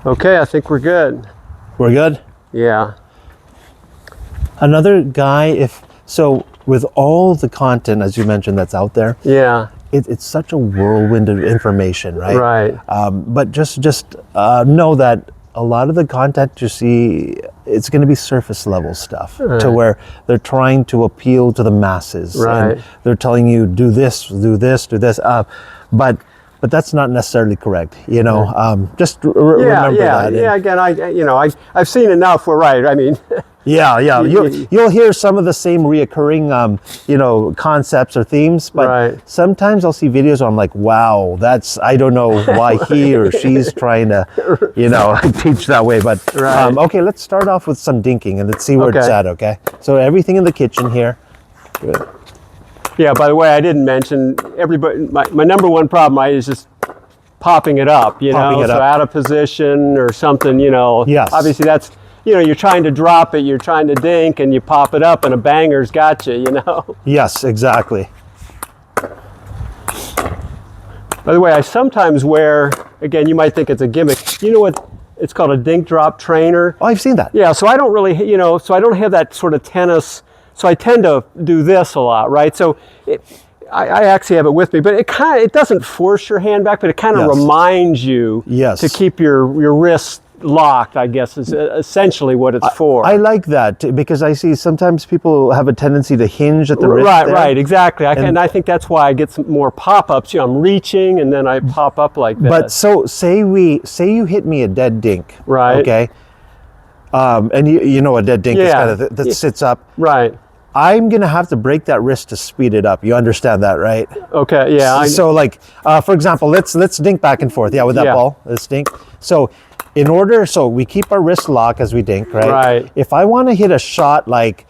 Okay, I think we're good. We're good? Yeah. Another guy, so with all the content, as you mentioned, that's out there, Yeah. it's such a whirlwind of information, right? Right. But just know that a lot of the content you see, it's going to be surface level stuff to where they're trying to appeal to the masses. Right. And they're telling you, do this, do this, do this. But that's not necessarily correct, you know. Just remember that. Yeah. Again, I've seen enough. We're right. I mean, Yeah. You'll hear some of the same reoccurring, concepts or themes, but Right. sometimes I'll see videos where I'm like, wow, I don't know why he or she's trying to, teach that way. But Right. okay, let's start off with some dinking and let's see where it's Okay. at. Okay, so everything in the kitchen here. Good. yeah. By the way, I didn't mention everybody. My number one problem is just popping it up. Popping it so up. out of position or something. Yes. Obviously, that's. You're trying to drop it, you're trying to dink, and you pop it up, and a banger's got you. Yes, exactly. By the way, I sometimes wear. Again, you might think it's a gimmick. You know what? It's called a dink drop trainer. Oh, I've seen that. Yeah, so I don't really, so I don't have that sort of tennis, so I tend to do this a lot, right? So I actually have it with me, but it doesn't force your hand back, but it kind of Yes. reminds you Yes. to keep your wrist locked, I guess, is essentially what it's for. I like that because I see sometimes people have a tendency to hinge at the wrist. Right, there. right, exactly. And I think that's why I get some more pop-ups. I'm reaching and then I pop up like this. But so say you hit me a dead dink, Right. Okay, and you know a dead dink is Yeah. kind of that sits up. Right. I'm gonna have to break that wrist to speed it up. You understand that, right? Okay. Yeah. So like, for example, let's dink back and forth. Yeah, with that Yeah. ball, let's dink. So so we keep our wrist lock as we dink, right? Right. If I want to hit a shot like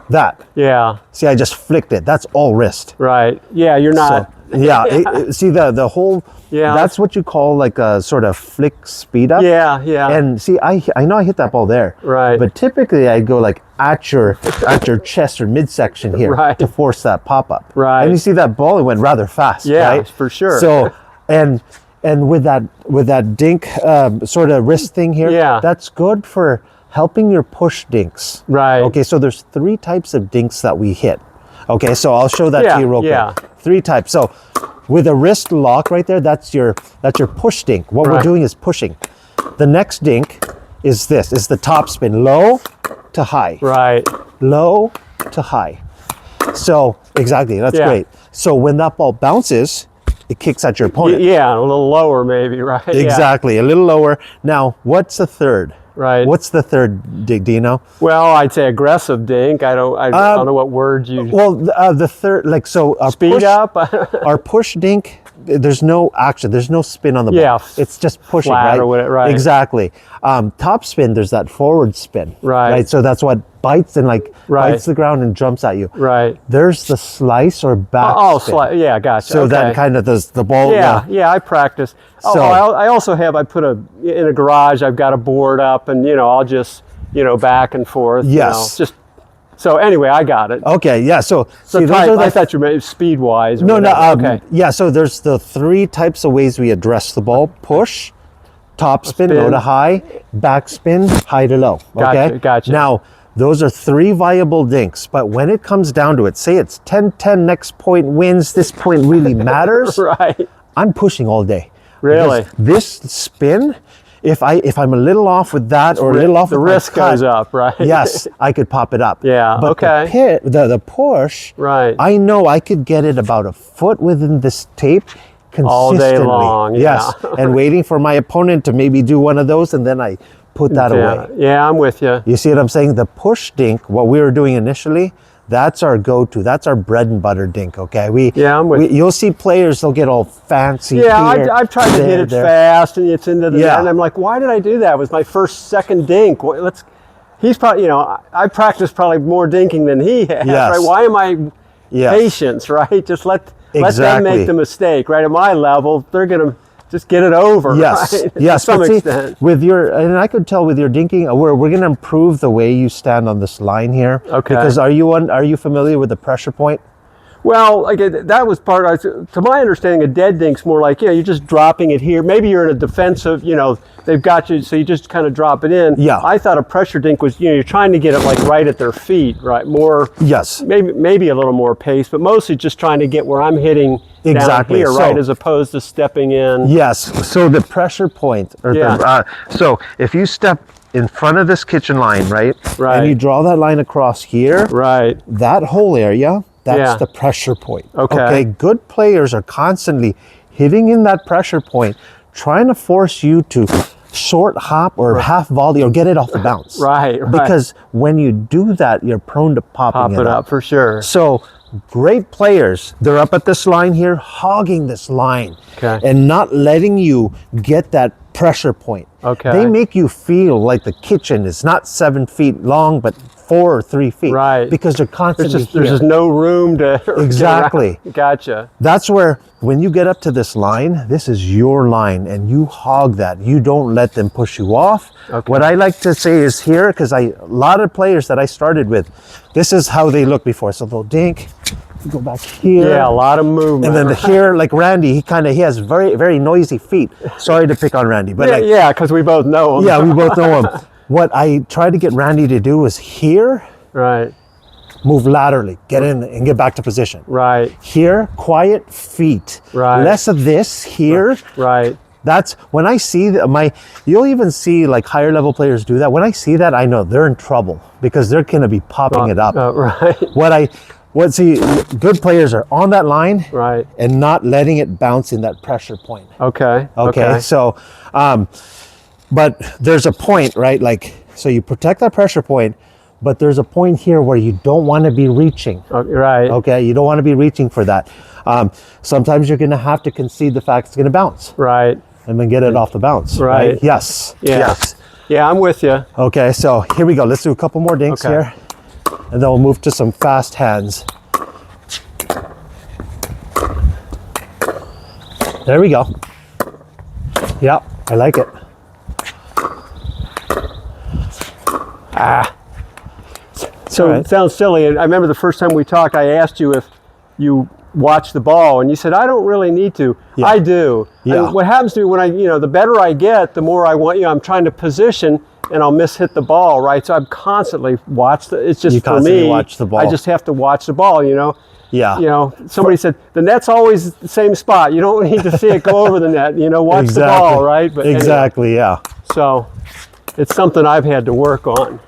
that, Yeah. see, I just flicked it. That's all wrist. Right. Yeah. You're not. So, yeah. See the whole. Yeah. That's what you call like a sort of flick speed up. Yeah. Yeah. And see, I know I hit that ball there. Right. But typically I go like at your chest or midsection here Right. to force that pop up. Right. And you see that ball, it went rather fast. Yeah, right? for sure. So and with that dink sort of wrist thing here, Yeah. that's good for helping your push dinks. Right. Okay, so there's 3 types of dinks that we hit. Okay, so I'll show that Yeah, to you real yeah. quick. 3 types. So with a wrist lock right there, that's your push dink. What we're Right. doing is pushing. The next dink is the top spin, low to high. Right. Low to high. So exactly, that's Yeah. great. So when that ball bounces, it kicks at your opponent. Yeah. A little lower, maybe. Right. Yeah. Exactly, a little lower. Now, what's the third? Right. What's the third dink? Do you know? Well, I'd say aggressive dink. I don't know what word you. Well, the third, like so, our Speed push, up. our push dink. There's no action. There's no spin on the ball. Yeah, It's just pushing, flat right? or whatever, right. Exactly. Top spin. There's that forward spin. Right. So that's what bites and Right. bites the ground and jumps at you. Right. There's the slice or back spin. Yeah, gotcha. So okay. that kind of the ball. Yeah, I practice. So- I also have. I put in a garage. I've got a board up, and I'll just back and forth. Yes. Just so anyway, I got it. Okay. Yeah. So So see, those type, are the I thought you meant speed wise. No, no. Okay. Yeah, so there's the 3 types of ways we address the ball: push, top spin, Spin. low to high, back spin, high to low. Gotcha, Okay. gotcha. Now, those are 3 viable dinks, but when it comes down to it, say it's 10-10, next point wins. This point really matters. Right. I'm pushing all day. Really? Because this spin, if I'm a little off with that or a little off The with my risk cut, goes up, right? yes, I could pop it up. Yeah, But okay. the push, Right. I know I could get it about a foot within this tape consistently. All day long, Yes, yeah. and waiting for my opponent to maybe do one of those, and then I put that Yeah. away. Yeah, I'm with you. You see what I'm saying? The push dink, what we were doing initially, that's our go-to. That's our bread and butter dink. Okay, Yeah, I'm with you. you'll see players; they'll get all fancy. Yeah, here, I've tried to hit it there. fast, and it's into the Yeah. and I'm like, why did I do that? It was my second dink. He's probably, I practiced probably more dinking than he has. Yes. Right? Why am I Yes. patience? Right? Just let them Exactly. make the mistake. Right? At my level, they're gonna just get it over. Yes, Right? yes. To some but see, extent. with and I could tell with your dinking, we're going to improve the way you stand on this line here. Okay. Because are you familiar with the pressure point? Well, again, that was to my understanding, a dead dink's more like, you're just dropping it here. Maybe you're in a defensive, they've got you, so you just kind of drop it in. Yeah. I thought a pressure dink was, you're trying to get it like right at their feet, right? More. Yes. Maybe a little more pace, but mostly just trying to get where I'm hitting Exactly. down here, right? As opposed to stepping in. Yes. So the pressure point, so if you step in front of this kitchen line, right? Right. And you draw that line across here, Right. that whole area, that's Yeah. the pressure point. Okay. Good players are constantly hitting in that pressure point, trying to force you to short hop or half volley or get it off the bounce. Right. Because when you do that, you're prone to Pop popping it up for sure. So great players, they're up at this line here, hogging this line, Okay. and not letting you get that pressure point. Okay. They make you feel like the kitchen is not 7 feet long, but 4 or 3 feet. Right. Because they're constantly There's just no room to. Exactly. Gotcha. That's where, when you get up to this line, this is your line, and you hog that. You don't let them push you off. Okay. What I like to say is here, because a lot of players that I started with, this is how they look before. So they'll dink, go back here. Yeah, a lot of movement. And then here, like Randy, he has very, very noisy feet. Sorry to pick on Randy, but because we both know him. yeah, we both know him. What I tried to get Randy to do is here, Right. move laterally, get in and get back to position. Right. Here, quiet feet. Right. Less of this here. Right. That's when I see you'll even see like higher level players do that. When I see that, I know they're in trouble because they're going to be popping it up. Right. Good players are on that line, Right. and not letting it bounce in that pressure point. Okay. Okay. So, but there's a point, right? Like, so you protect that pressure point, but there's a point here where you don't want to be reaching. Right. Okay. You don't want to be reaching for that. Sometimes you're going to have to concede the fact it's going to bounce. Right. And then get it off the bounce. Right. Yes. Yeah. Yes. Yeah, I'm with you. Okay, so here we go. Let's do a couple more dinks Okay. here. And then we'll move to some fast hands. There we go. Yeah, I like it. So All right. it sounds silly. And I remember the first time we talked, I asked you if you watch the ball, and you said, I don't really need to. Yeah. I do. Yeah. And what happens to me when the better I get, the more I want, I'm trying to position and I'll miss-hit the ball, right? So I'm constantly it's just You for constantly me, watch the ball. I just have to watch the ball, Yeah. Somebody said, the net's always the same spot. You don't need to see it go over the net, watch the ball, right? But anyway, exactly, yeah. so it's something I've had to work on.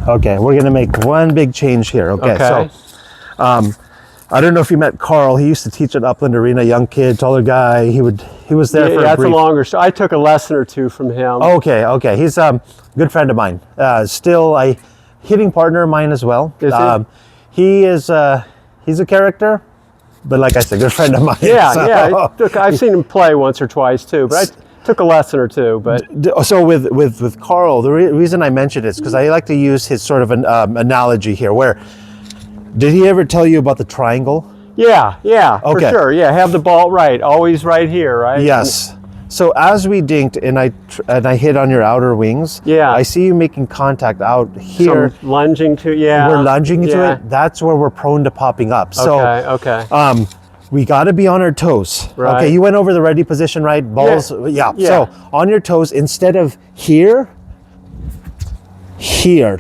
Okay, we're gonna make one big change here. Okay, Okay. so I don't know if you met Carl. He used to teach at Upland Arena, young kid, taller guy. He was there Yeah, for that's a brief. a longer story. I took a lesson or two from him. Okay. He's a good friend of mine. Still a hitting partner of mine as well. Is he? He is he's a character, but like I said, good friend of mine. Yeah, So- yeah. I've seen him play once or twice too, but I took a lesson or two. But So with Carl, the reason I mentioned it is because I like to use his sort of an analogy here. Where did he ever tell you about the triangle? yeah, for Okay. sure. Yeah, have the ball right, always right here, right? Yes. So as we dinked and I hit on your outer wings, Yeah. I see you making contact out here. Some lunging to, yeah. We're lunging into yeah. it. That's where we're prone to popping up. So Okay. we got to be on our toes. Right. Okay, you went over the ready position, right? Balls, yeah. So on your toes, instead of here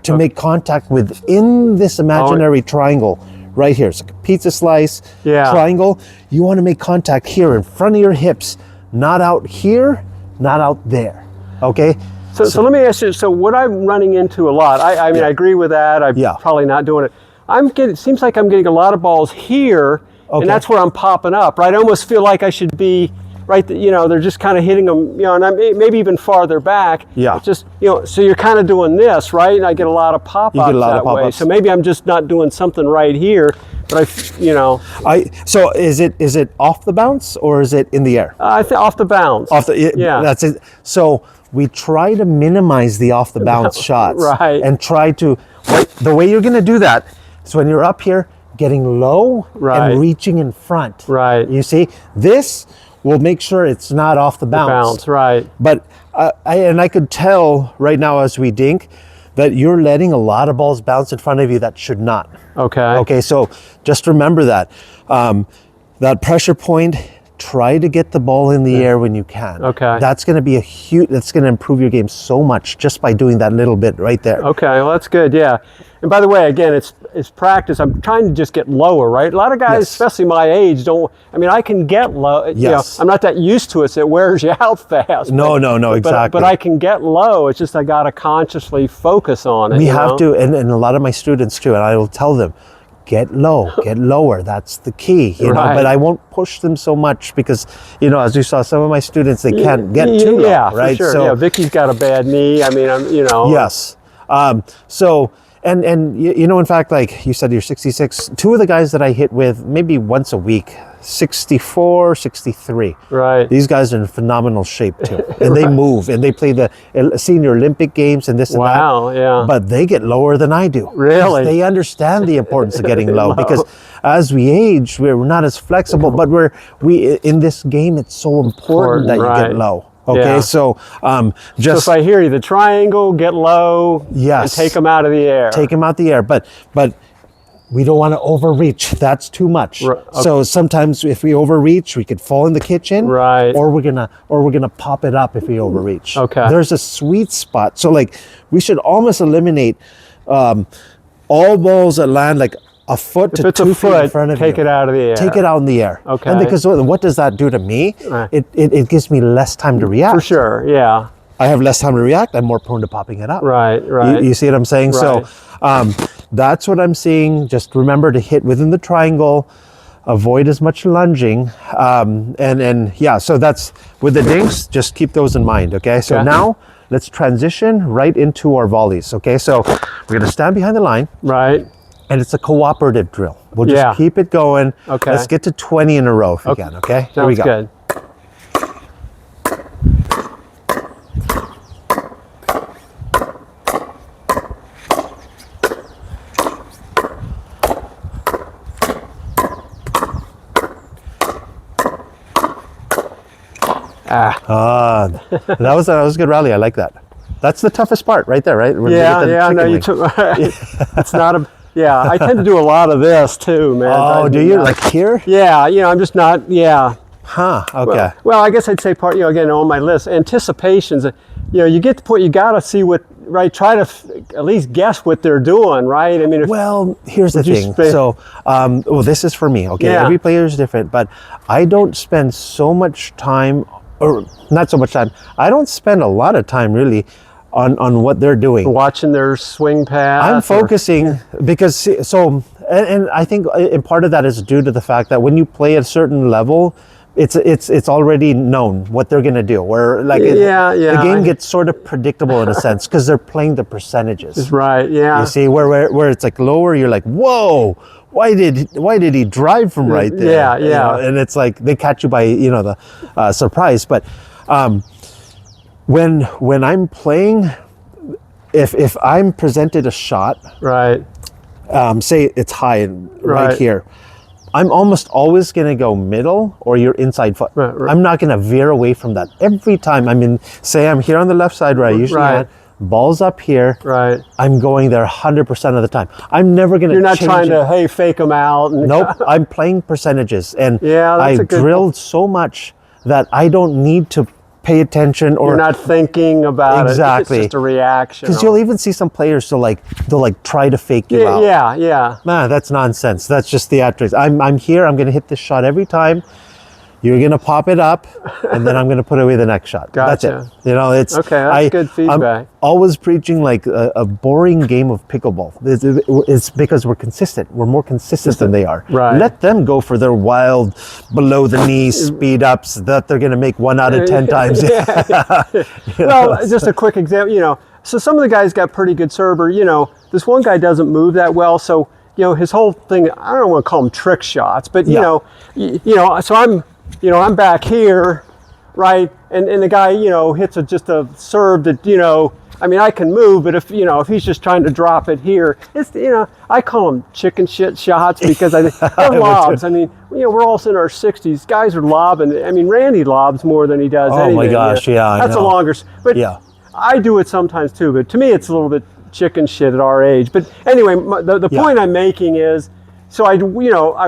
to make contact within this imaginary triangle right here. It's like a pizza slice, Yeah. triangle. You want to make contact here in front of your hips, not out here, not out there. Okay? So let me ask you, so what I'm running into a lot, I mean, I agree with that. I'm Yeah. probably not doing it. It seems like I'm getting a lot of balls here, Okay. and that's where I'm popping up, right? I almost feel like I should be, right, they're just kind of hitting them, and maybe even farther back. Yeah. It's just, so you're kind of doing this, right? And I get a lot of pop-ups that way. So maybe I'm just not doing something right here, but So is it off the bounce or is it in the air? I think off the bounce. Yeah. That's it. So we try to minimize the off the bounce shots. Right. And try to, the way you're going to do that is when you're up here, getting low right. and reaching in front. Right. You see, this will make sure it's not off the bounce. Right. But I could tell right now as we dink that you're letting a lot of balls bounce in front of you that should not. Okay. Okay, so just remember that. That pressure point, try to get the ball in the air when you can. Okay. That's going to be that's going to improve your game so much just by doing that little bit right there. Okay, well that's good, yeah. And by the way, again, it's practice. I'm trying to just get lower, right? A lot of guys, especially my age, I can get low. Yes. I'm not that used to it, so it wears you out fast. No, exactly. But I can get low. It's just I got to consciously focus on it. We have to, and a lot of my students too, and I will tell them, get low, get lower. That's the key, you know. But I won't push them so much because, as you saw, some of my students, they can't get too low, right? For sure. So, Vicky's got a bad knee. Yes. So, and in fact, like you said, you're 66. Two of the guys that I hit with maybe once a week, 64, 63. Right. These guys are in phenomenal shape too. And they move and they play the senior Olympic games and this and that. Wow, yeah. But they get lower than I do. Really? They understand the importance of getting low because as we age, we're not as flexible, but we in this game, it's so important that you get low. Okay, so so if I hear you, the triangle, get low, and take them out of the air. Take them out the air, but we don't want to overreach. That's too much. Okay. So sometimes if we overreach, we could fall in the kitchen, right? Or we're gonna pop it up if we overreach. Okay. There's a sweet spot. So like we should almost eliminate all balls that land like a foot to 2 feet in front of you. Take it out of the air. Take it out in the air. Okay. And because what does that do to me? Right. It gives me less time to react. For sure, yeah. I have less time to react. I'm more prone to popping it up. Right. You see what I'm saying? Right. So that's what I'm seeing. Just remember to hit within the triangle, avoid as much lunging. So that's with the dinks, just keep those in mind. Okay. So now let's transition right into our volleys. Okay. So we're going to stand behind the line. Right. And it's a cooperative drill. We'll just keep it going. Okay. Let's get to 20 in a row if we can. Okay. Here we go. Sounds good. That was a good rally. I like that. That's the toughest part right there, right? No, you took. It's not a. Yeah, I tend to do a lot of this too, man. Oh, do you like here? Yeah, I'm just not. Yeah. Huh. Okay. Well, I guess I'd say part. Again, on my list, anticipations. You get to point. You got to see what. Right. Try to at least guess what they're doing. Right. I mean. Here's the thing. So, this is for me. Okay. Yeah. Every player is different, but I don't spend so much time, or not so much time. I don't spend a lot of time really on what they're doing. Watching their swing path. I'm focusing because and I think part of that is due to the fact that when you play at a certain level, it's already known what they're gonna do. Where the game gets sort of predictable in a sense because they're playing the percentages. Right. Yeah. You see where it's like lower, you're like, whoa. Why did he drive from right there? Yeah. And it's like they catch you by the surprise. But when I'm playing, if I'm presented a shot, right, say it's high right here, I'm almost always going to go middle or your inside foot. Right. I'm not going to veer away from that. Every time I'm here on the left side where I usually am, ball's up here. Right. I'm going there 100% of the time. I'm never going to You're not trying to, fake them out. Nope. I'm playing percentages. And I've drilled so much that I don't need to pay attention or you're not thinking about exactly. It's just a reaction. Because you'll even see some players they'll try to fake you out. Yeah. Nah, that's nonsense. That's just theatrics. I'm here. I'm going to hit this shot every time. You're gonna pop it up, and then I'm gonna put away the next shot. That's Gotcha. it. You know, it's Okay, that's good feedback. I'm always preaching like a boring game of pickleball. It's because we're consistent. We're more consistent than they are. Right. Let them go for their wild, below the knee speed ups that they're gonna make 1 out of 10 times. Well, just a quick example, you know, so some of the guys got pretty good server, you know, this one guy doesn't move that well, so, you know, his whole thing, I don't want to call them trick shots, but, you Yeah. know, you know, so I'm back here, right, and the guy, you know, hits just a serve that, you know, I mean, I can move, but if he's just trying to drop it here, it's, you know, I call them chicken shit shots because I think they're lobs. I mean, you know, we're all in our 60s. Guys are lobbing. I mean, Randy lobs more than he does anything. Oh my gosh, yeah, I That's know. a longer, but Yeah. I do it sometimes too, but to me it's a little bit chicken shit at our age. But anyway, the Yeah. point I'm making is, so I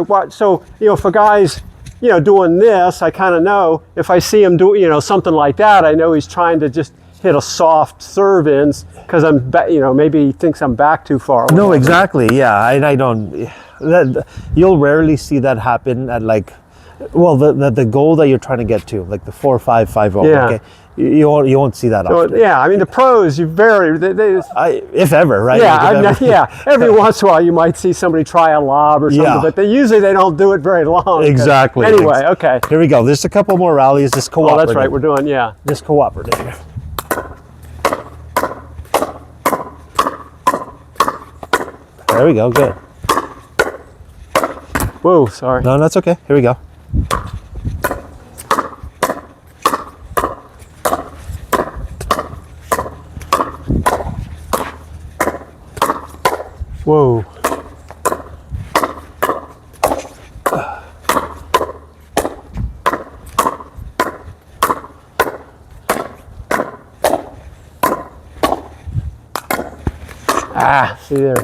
watch, so, you know, if a guy's, you know, doing this, I kind of know if I see him do, you know, something like that, I know he's trying to just hit a soft serve in because you know, maybe he thinks I'm back too far. No, exactly. Yeah, and I don't. You'll rarely see that happen at like, well, the goal that you're trying to get to, like the 4-5-5-0. Yeah. Okay, you won't see that So, often. yeah, I mean the pros, If ever, right? yeah, Like, if I mean, ever. yeah. Every once in a while, you might see somebody try a lob or something, Yeah. but usually they don't do it very long. Exactly. Anyway, okay. Here we go. There's a couple more rallies. Just Oh, cooperative. that's right. We're doing, yeah. Just cooperative. There we go. Good. Whoa, sorry. No, that's okay. Here we go. Whoa. Ah, see there.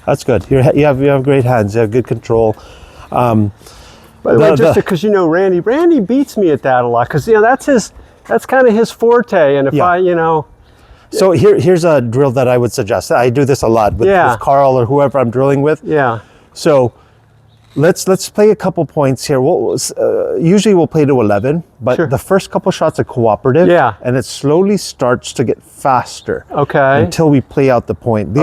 That's good. You have great hands. You have good control. By the way, just the- because you know Randy beats me at that a lot because, you know, that's kind of his forte. And if Yeah. I, you know, So here's a drill that I would suggest. I do this a lot with Carl or whoever I'm drilling with. yeah, So let's play a couple points here. Usually we'll play to 11, but Sure. the first couple shots are cooperative. Yeah. And it slowly starts to get faster. Okay. Until we play out the point.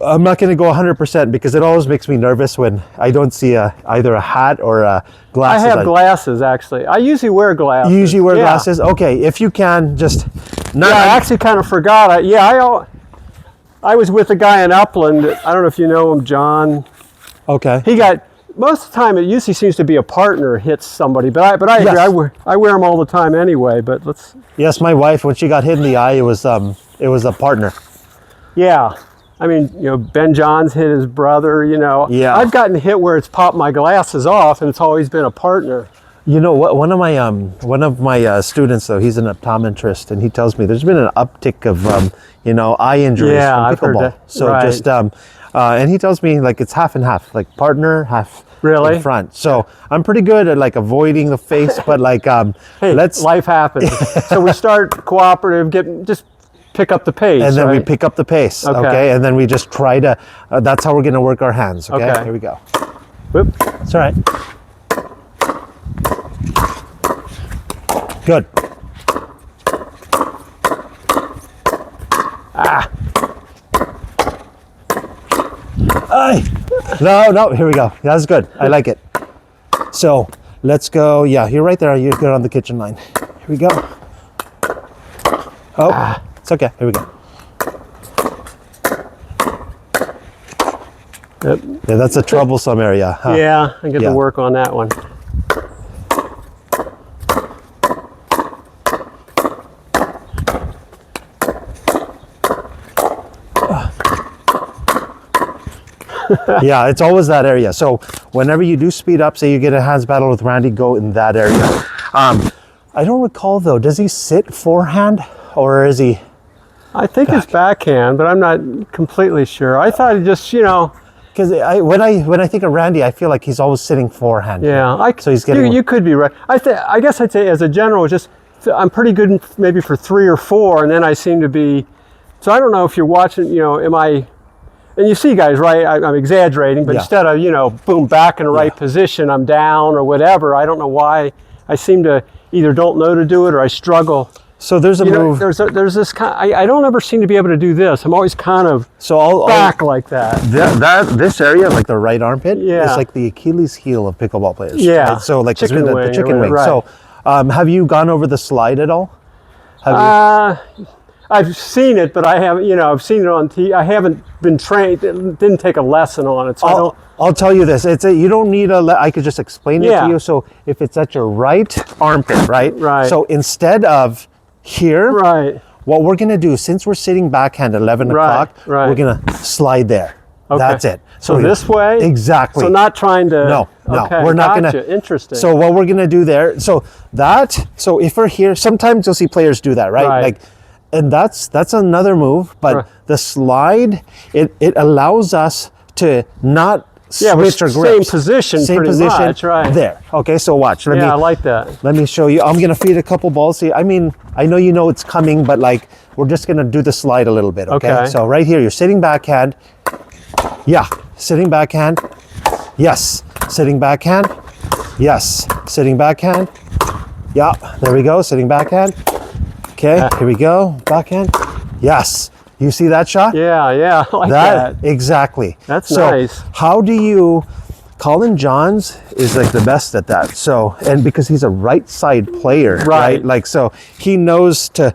I'm not going to go 100% because it always makes me nervous when I don't see either a hat or a I glasses. have glasses actually. I usually wear glasses. You usually wear Yeah. glasses? Okay, if you can, just not. Yeah, I actually kind of forgot. I was with a guy in Upland. I don't know if you know him, John. Okay. He got, most of the time it usually seems to be a partner hits somebody, but I agree. Yes. I wear them all the time anyway. But let's. Yes, my wife, when she got hit in the eye, it was a partner. Yeah. I mean, you know, Ben Johns hit his brother, you know. Yeah. I've gotten hit where it's popped my glasses off and it's always been a partner. You know what? One of my students, though, he's an optometrist, and he tells me there's been an uptick of eye injuries Yeah, from I've heard pickleball. that. So Right. just and he tells me like it's half and half, like partner, half Really? in front. So I'm pretty good at like avoiding the face, but like Hey, life happens. So we start cooperative, just pick up the pace. and then we right? pick up the pace. Okay. Okay, and then we just try to. That's how we're gonna work our hands. Okay, Okay. here we go. Whoop. It's all right. Good. Aye. No, here we go. That's good. I like it. So let's go. Yeah, you're right there. You're good on the kitchen line. Here we go. Oh, it's okay. Here we go. Yep. Yeah, that's a troublesome area. Huh? Yeah, I get Yeah. to work on that one. Yeah, it's always that area. So whenever you do speed up, say you get a hands battle with Randy, go in that area. I don't recall though, does he sit forehand or is he? I think it's backhand, but I'm not completely sure. I thought he just, Because when I think of Randy, I feel like he's always sitting forehand. yeah. So he's getting. You could be right. I guess I'd say as a general, just I'm pretty good maybe for 3 or 4, and then I seem to be So I don't know if you're watching, you know, and you see guys, right? I'm exaggerating, but Yeah. instead of, you know, boom, back in the right position, I'm down or whatever. I don't know why. I seem to either don't know to do it or I struggle. So there's a You know, move. there's this kind. I don't ever seem to be able to do this. I'm always kind of So I'll back like that. this area, like the right armpit, Yeah. is like the Achilles heel of pickleball players. Yeah. right? So like Chicken the wing or chicken wing. whatever, So have you gone over the slide at all? Have you? I've seen it, but I haven't. You know, I've seen it on TV. I haven't been trained. Didn't take a lesson on it, so I don't. I'll tell you this. You don't need I could just explain it Yeah. to you. So if it's at your right armpit, right? Right. So instead of here, Right. what we're gonna do, since we're sitting backhand at 11 Right, o'clock, right. we're gonna slide there. Okay. That's it. So we're this way? Exactly. So not trying to. No, Okay, we're not gotcha. gonna. Interesting. So what we're gonna do there? So if we're here, sometimes you'll see players do that, right? Right. Like, and that's another move. But Right. the slide, it allows us to not Yeah, switch we're our same grips. position Same pretty position. much, right. There. Okay. So watch. Let yeah, I me like that. let me show you. I'm gonna feed a couple balls here. I mean, I know you know it's coming, but like we're just gonna do the slide a little bit. Okay. Okay. So right here, you're sitting backhand. Yeah. Sitting backhand. Yes. Sitting backhand. Yes. Sitting backhand. Yeah. There we go. Sitting backhand. Okay. Here we go. Backhand. Yes. You see that shot? Yeah, yeah, I like that. Exactly. That's so nice. How do you? Colin Johns is like the best at that. So, and because he's a right side player, right? Like, so he knows to.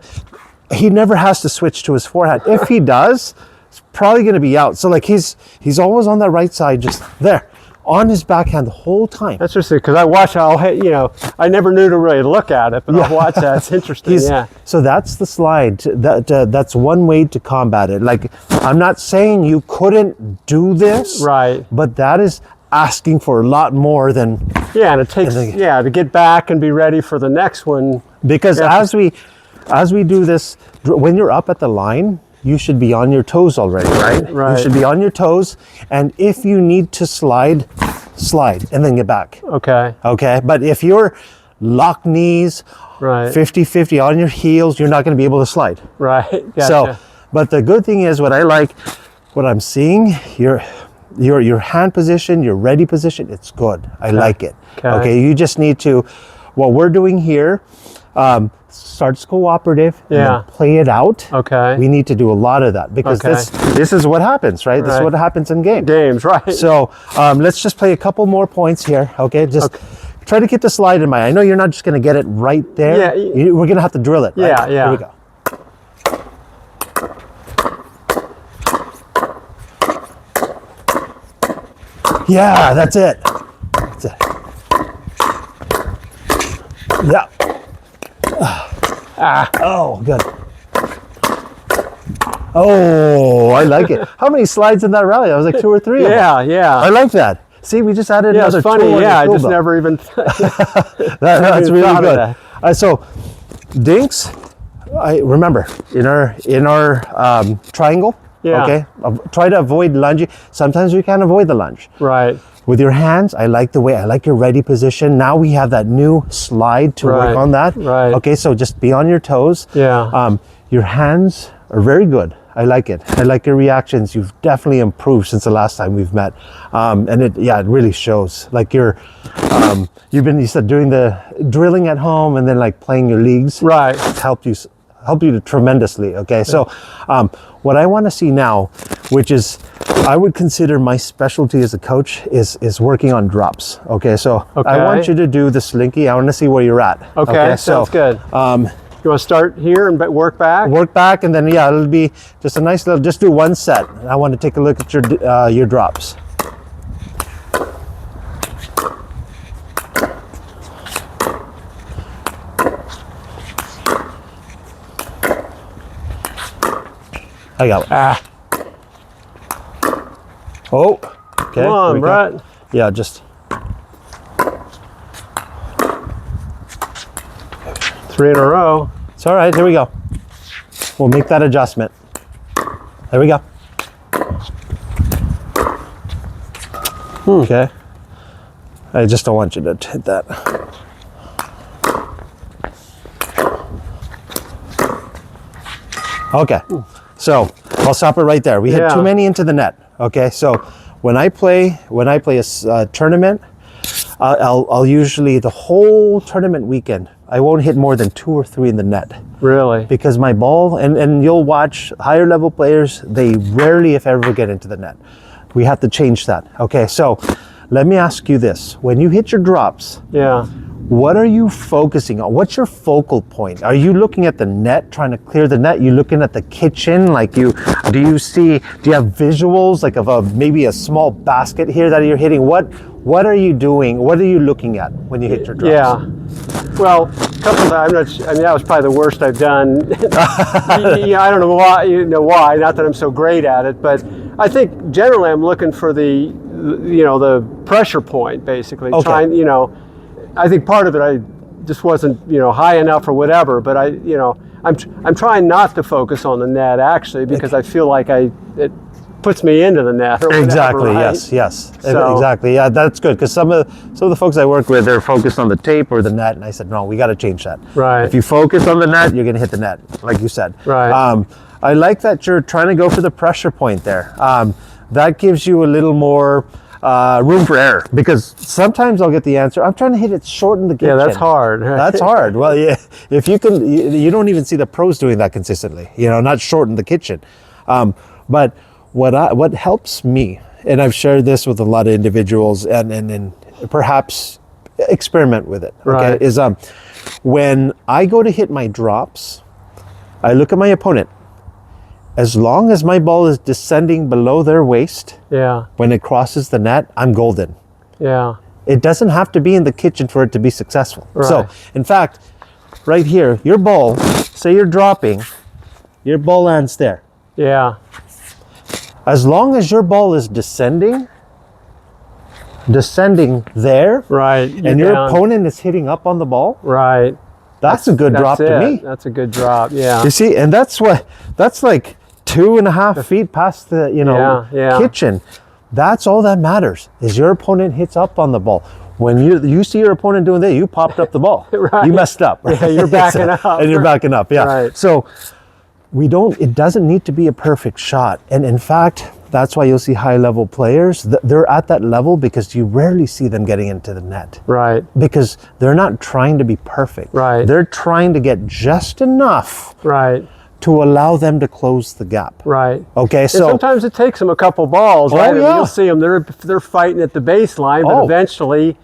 He never has to switch to his forehand. If he does, it's probably going to be out. So like he's always on the right side, just there, on his backhand the whole time. That's interesting because I watch. You know, I never knew to really look at it, but I'll watch that. It's interesting. Yeah. So that's the slide. That's one way to combat it. Like, I'm not saying you couldn't do this, Right. but that is asking for a lot more than Yeah, and it takes to get back and be ready for the next one. because Yeah. as we do this, when you're up at the line, you should be on your toes already, right? Right. You should be on your toes, and if you need to slide and then get back. Okay. Okay, but if you're locked knees, Right. 50-50 on your heels, you're not going to be able to slide. Right. Gotcha. So, but the good thing is, what I'm seeing, your hand position, your ready position, it's good. I like it. Okay. You just need to, what we're doing here, starts cooperative. And Yeah. then play it out. Okay. We need to do a lot of that because Okay. this is what happens, right? This is Right. what happens in games. Games, right? So let's just play a couple more points here. Okay. Just try to keep the slide in mind. I know you're not just going to get it right there. Yeah. We're going to have to drill it. Right? Yeah, yeah. Here we go. Yeah, that's it. That's it. Yeah. Oh, good. Oh, I like it. How many slides in that rally? That was like 2 or 3 of them. Yeah, yeah. I like that. See, we just added Yeah, another it's funny. tool on Yeah, I your just tool belt. never even. That's even really thought of good. that. So, dinks. I remember in our triangle. Yeah. Okay. Try to avoid lunging. Sometimes we can't avoid the lunge. Right. With your hands, I like your ready position. Now we have that new slide to Right, work on that. right. Okay, so just be on your toes. Yeah. Your hands are very good. I like it. I like your reactions. You've definitely improved since the last time we've met. And it really shows. Like you said doing the drilling at home and then like playing your leagues. Right. It's helped you tremendously. Okay, so what I want to see now, which is I would consider my specialty as a coach, is working on drops. Okay, so I want you to do the slinky. I want to see where you're at. Okay, sounds good. You want to start here and work back? Work back, and then it'll be just a nice little. Just do one set. I want to take a look at your drops. I got it. Oh, okay. Come on, here we go. Brett. Yeah, just 3 in a row. it's all right. Here we go. We'll make that adjustment. There we go. Okay. I just don't want you to hit that. Okay. So I'll stop it right there. We hit Yeah. too many into the net. Okay, so when I play a tournament, I'll usually the whole tournament weekend I won't hit more than 2 or 3 in the net Really? because my ball and you'll watch higher level players, they rarely if ever get into the net. We have to change that. Okay, so let me ask you this: when you hit your drops, Yeah. what are you focusing on? What's your focal point? Are you looking at the net, trying to clear the net? You looking at the kitchen? Like do you have visuals like of maybe a small basket here that you're hitting? What are you doing? What are you looking at when you hit your drops? Yeah. Well, a couple of times, I mean, that was probably the worst I've done. I don't know why, why, not that I'm so great at it, but I think generally I'm looking for the pressure point, basically. Okay. Trying, I think part of it I just wasn't, high enough or whatever, but I'm trying not to focus on the net actually because I feel like it puts me into the net. Or whatever, Exactly. right? Yes. So- Exactly. Yeah, that's good because some of the folks I work with, they're focused on the tape or the net, and I said, no, we got to change that. Right. If you focus on the net, you're going to hit the net, like you said. Right. I like that you're trying to go for the pressure point there. That gives you a little more room for error because sometimes I'll get the answer. I'm trying to hit it short in the kitchen. Yeah, that's hard. That's hard. Well, yeah, if you can, you don't even see the pros doing that consistently. Not short in the kitchen. But what helps me, and I've shared this with a lot of individuals, and perhaps experiment with it. Okay, Right. is when I go to hit my drops, I look at my opponent. As long as my ball is descending below their waist, Yeah. when it crosses the net, I'm golden. Yeah. It doesn't have to be in the kitchen for it to be successful. So, Right. in fact, right here, your ball, say you're dropping, your ball lands there. Yeah. As long as your ball is descending there, Right. and your down. opponent is hitting up on the ball, Right. that's a good drop That's to it. me. That's a good drop. Yeah. You see, and that's like 2.5 feet past the Yeah. kitchen. That's all that matters is your opponent hits up on the ball. When you see your opponent doing that, you popped up the ball. Right. You messed up. Yeah, you're backing up. And you're backing up. Yeah. Right. So it doesn't need to be a perfect shot. And in fact, that's why you'll see high level players. They're at that level because you rarely see them getting into the net. Right. Because they're not trying to be perfect. Right. They're trying to get just enough Right. to allow them to close the gap. Right. Okay, And so sometimes it takes them a couple balls, right? I mean, yeah. you'll see them. They're fighting at the baseline, but Oh. eventually,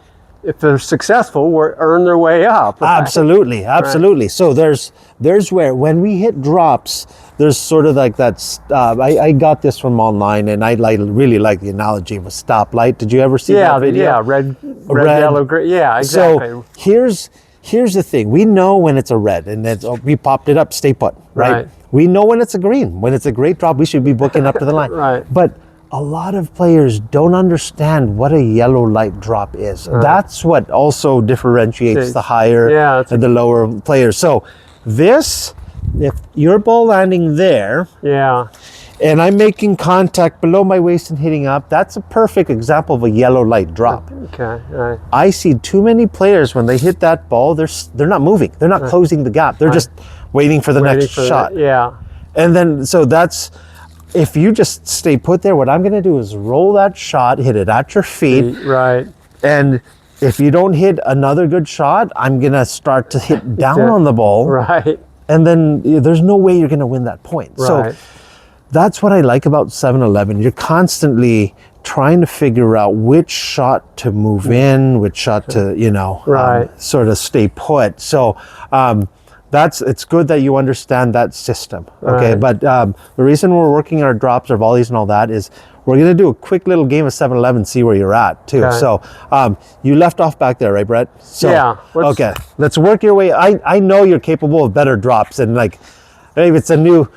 if they're successful, earn their way up. Right? absolutely. So there's where when we hit drops, there's sort of like that. I got this from online, and I really like the analogy of a stoplight. Did you ever see Yeah. that video? Yeah. Red, Red. yellow, green. Yeah. Exactly. So here's the thing. We know when it's a red, and we popped it up. Stay put. Right? Right. We know when it's a green. When it's a great drop, we should be booking up to the line. Right. But a lot of players don't understand what a yellow light drop is. That's what also differentiates the higher Yeah, that's and the lower players. So if your ball landing there Yeah. and I'm making contact below my waist and hitting up, that's a perfect example of a yellow light drop. Okay. Right. I see too many players when they hit that ball, they're not moving. They're not closing the gap. They're just waiting for the Waiting next for the- shot. Yeah. And then, so that's, if you just stay put there, what I'm going to do is roll that shot, hit it at your feet. Right. And if you don't hit another good shot, I'm going to start to hit down Yeah. on the ball. Right. And then there's no way you're going to win that point. Right. So that's what I like about 7-Eleven. You're constantly trying to figure out which shot to move in, which shot to, Right. sort of stay put. So, it's good that you understand that system. Okay. Right. But the reason we're working our drops, our volleys and all that is we're going to do a quick little game of 7-Eleven, see where you're at too. Okay. So you left off back there, right, Brett? So, Yeah, okay. Let's work your way. I know you're capable of better drops, and like maybe it's a new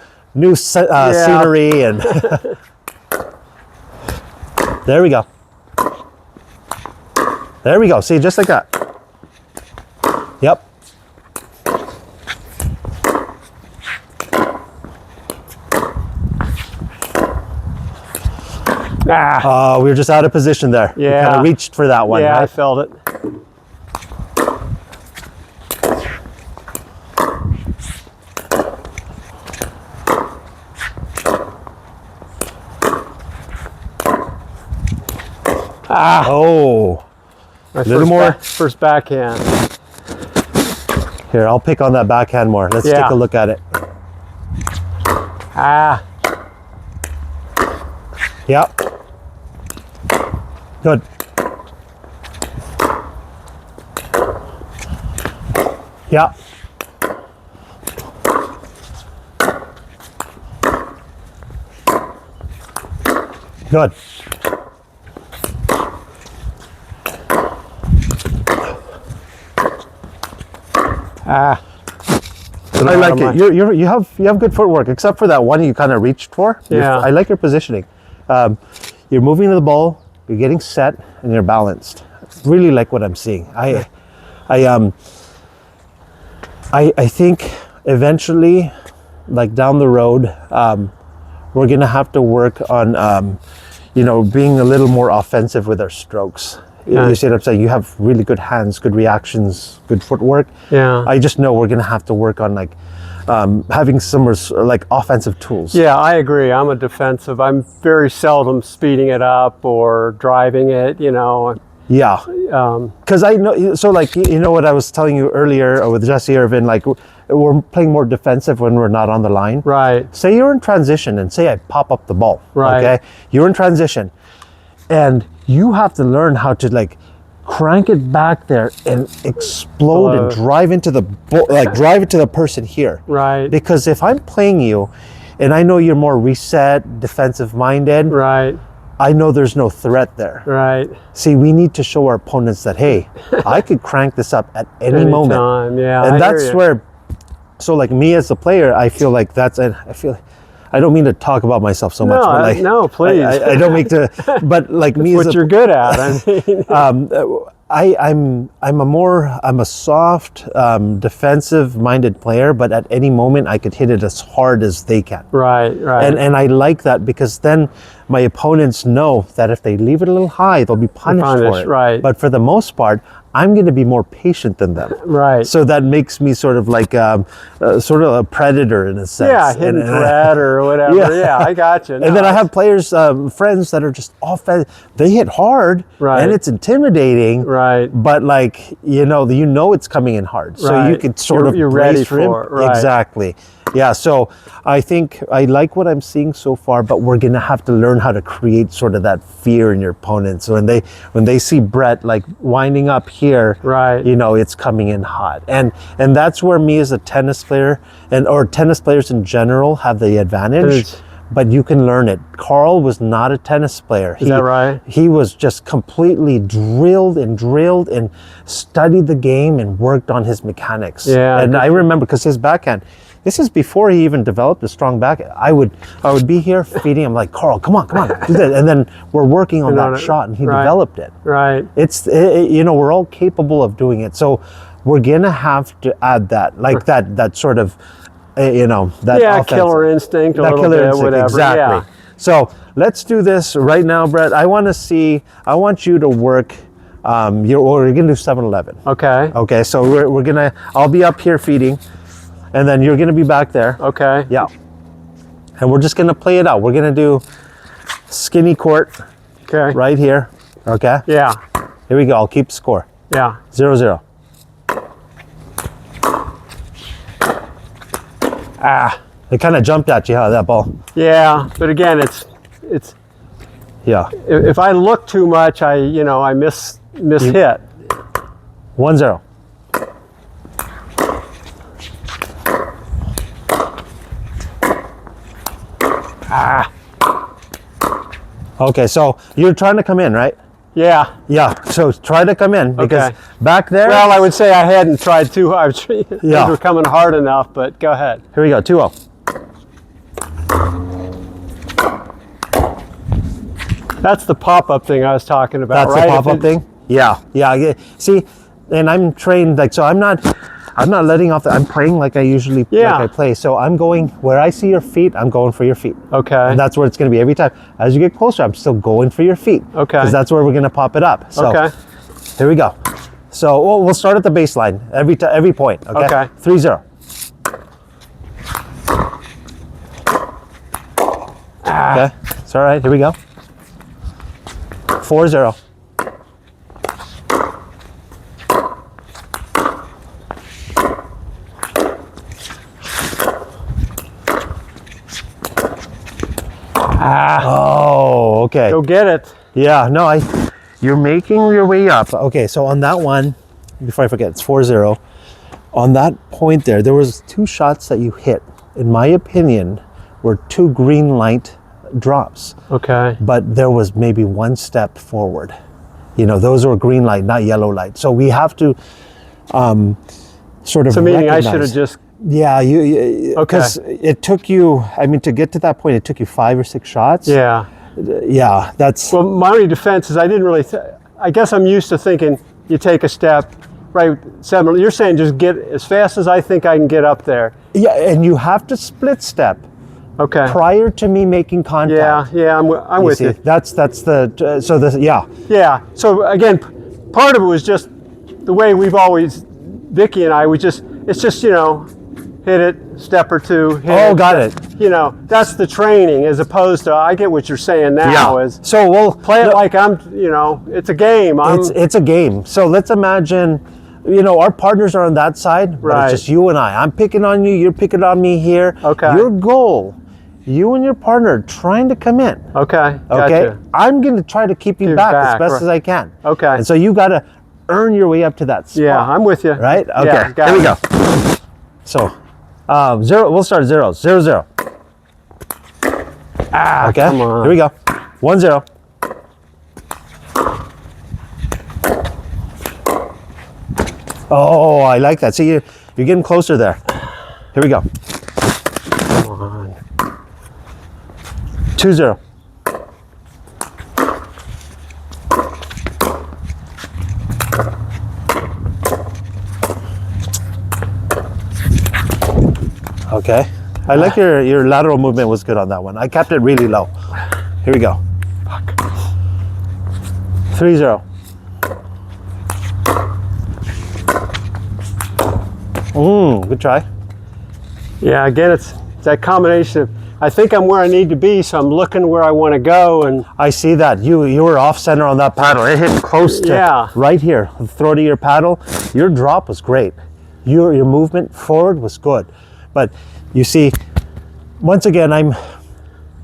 scenery and there we go. There we go. See, just like that. Yep. We were just out of position there. We Yeah. kind of reached for that one. Yeah. I Right? felt it. Oh, My little first more. first backhand. Here, I'll pick on that backhand more. Let's Yeah. take a look at it. Ah, Yep. Good. Yeah. Good. ah. I like it. You have good footwork, except for that one you kind of reached for. Yeah. I like your positioning. You're moving to the ball. You're getting set, and you're balanced. Really like what I'm seeing. I think eventually, like down the road, we're gonna have to work on, being a little more offensive with our strokes. You see what I'm saying? You have really good hands, good reactions, good footwork. Yeah. I just know we're gonna have to work on having some like offensive tools. Yeah, I agree. I'm a defensive. I'm very seldom speeding it up or driving it, Yeah. Because I know, so like, what I was telling you earlier with Jesse Irvin, like we're playing more defensive when we're not on the line. Right. Say you're in transition and say I pop up the ball. Right. Okay. You're in transition and you have to learn how to like crank it back there and explode and drive into the drive it to the person here. Right. Because if I'm playing you and I know you're more reset, defensive minded, Right. I know there's no threat there. Right. See, we need to show our opponents that, hey, I could crank this up at any moment. Anytime, yeah. And I hear that's you. where, so like me as a player, I feel like I don't mean to talk about myself so much, but like, no, please. I don't mean to, but like me as What a, you're good at. I mean, I'm a soft, defensive-minded player, but at any moment I could hit it as hard as they can. right. And I like that because then my opponents know that if they leave it a little high, they'll be punished for punished, it. right. But for the most part, I'm going to be more patient than them. Right. So that makes me sort of like sort of a predator in a sense. Yeah, hidden threat or whatever. Yeah, I got you. And then I have players, friends that are just they hit hard, Right. and it's intimidating. Right. But like you know it's coming in hard, so you Right. can sort of You're brace ready for him. for it, right. Exactly. Yeah. So I think I like what I'm seeing so far, but we're gonna have to learn how to create sort of that fear in your opponents. So when they see Brett like winding up here, Right. it's coming in hot, and that's where me as a tennis player or tennis players in general have the advantage. It's- But you can learn it. Carl was not a tennis player. Is that right? He was just completely drilled and studied the game and worked on his mechanics. Yeah, And I remember because his backhand, this is before he even developed a strong backhand. I would be here feeding him like, Carl, come on, do that. And then we're working on that shot and he Right. developed it. Right. We're all capable of doing it. So we're gonna have to add that, like that sort of, that Yeah, offensive- killer instinct a that little killer bit, instinct, whatever. exactly. Yeah. So let's do this right now, Brett. I want you to work. We're gonna do 7-11. Okay. Okay, so I'll be up here feeding, and then you're gonna be back there. Okay. Yeah. And we're just gonna play it out. We're gonna do skinny court Okay. right here. Okay. Yeah. Here we go. I'll keep score. Yeah. 0-0. It kind of jumped at you, huh? That ball. Yeah. But again, it's Yeah. if I look too much, I miss hit. 1-0. Okay, so you're trying to come in, right? Yeah. Yeah. So try to come in because Okay. back there. Well, I would say I hadn't tried too hard. Things Yeah. were coming hard enough, but go ahead. Here we go. 2-0. That's the pop-up thing I was talking about, That's right? the If pop-up it- thing. Yeah. See, and I'm trained so I'm not letting off. I'm playing like I usually Yeah. like I play. So I'm going where I see your feet. I'm going for your feet. Okay. And that's where it's going to be every time. As you get closer, I'm still going for your feet. Okay. Because that's where we're going to pop it up. So Okay. here we go. So we'll start at the baseline every point. Okay. Okay. 3-0. Okay. It's all right. Here we go. 4-0. okay. Go get it. Yeah, no, you're making your way up. Okay, so on that one, before I forget, it's 4-0. On that point there was 2 shots that you hit, in my opinion, were 2 green light drops. Okay. But there was maybe 1 step forward. You know, those were green light, not yellow light. So we have to sort of So meaning I recognize. should have just, Yeah, you because it took you, I mean, to get to that point, it took you 5 or 6 shots. yeah. Yeah, that's, Well, my only defense is I didn't really, I guess I'm used to thinking you take a step, right? You're saying just get as fast as I think I can get up there. yeah, and you have to split step Okay. prior to me making contact. Yeah, I'm with See, you. That's the, so the, yeah. Yeah. So again, part of it was just the way we've always, Vicky and I, it's just, you know, hit it, step or 2. Hit Oh, it, got it. You know, that's the training as opposed to, I get what you're saying now is So we'll play it like I'm, you know, it's a game. it's a game. So let's imagine, you know, our partners are on that side, but Right. it's just you and I. I'm picking on you, you're picking on me here. Okay. Your goal, you and your partner are trying to come in. Okay. Okay. Gotcha. I'm going to try to keep you Keep back, back, as best right. as I can. Okay. And so you got to earn your way up to that spot. Yeah, I'm with you. Right? Okay. Yeah, got Here we it. go. So, 0, we'll start at 0. 0-0. Ah, Okay. come on. Here we go. 1-0. Oh, I like that. See, you're getting closer there. Here we go. Come on. 2-0. Okay. I like your lateral movement was good on that one. I kept it really low. Here we go. 3-0. Good try. Yeah, again, it's that combination of, I think I'm where I need to be, so I'm looking where I want to go, and I see that. You were off center on that paddle. It hit close to Yeah. right here, the throat of your paddle. Your drop was great. Your movement forward was good. But you see, once again,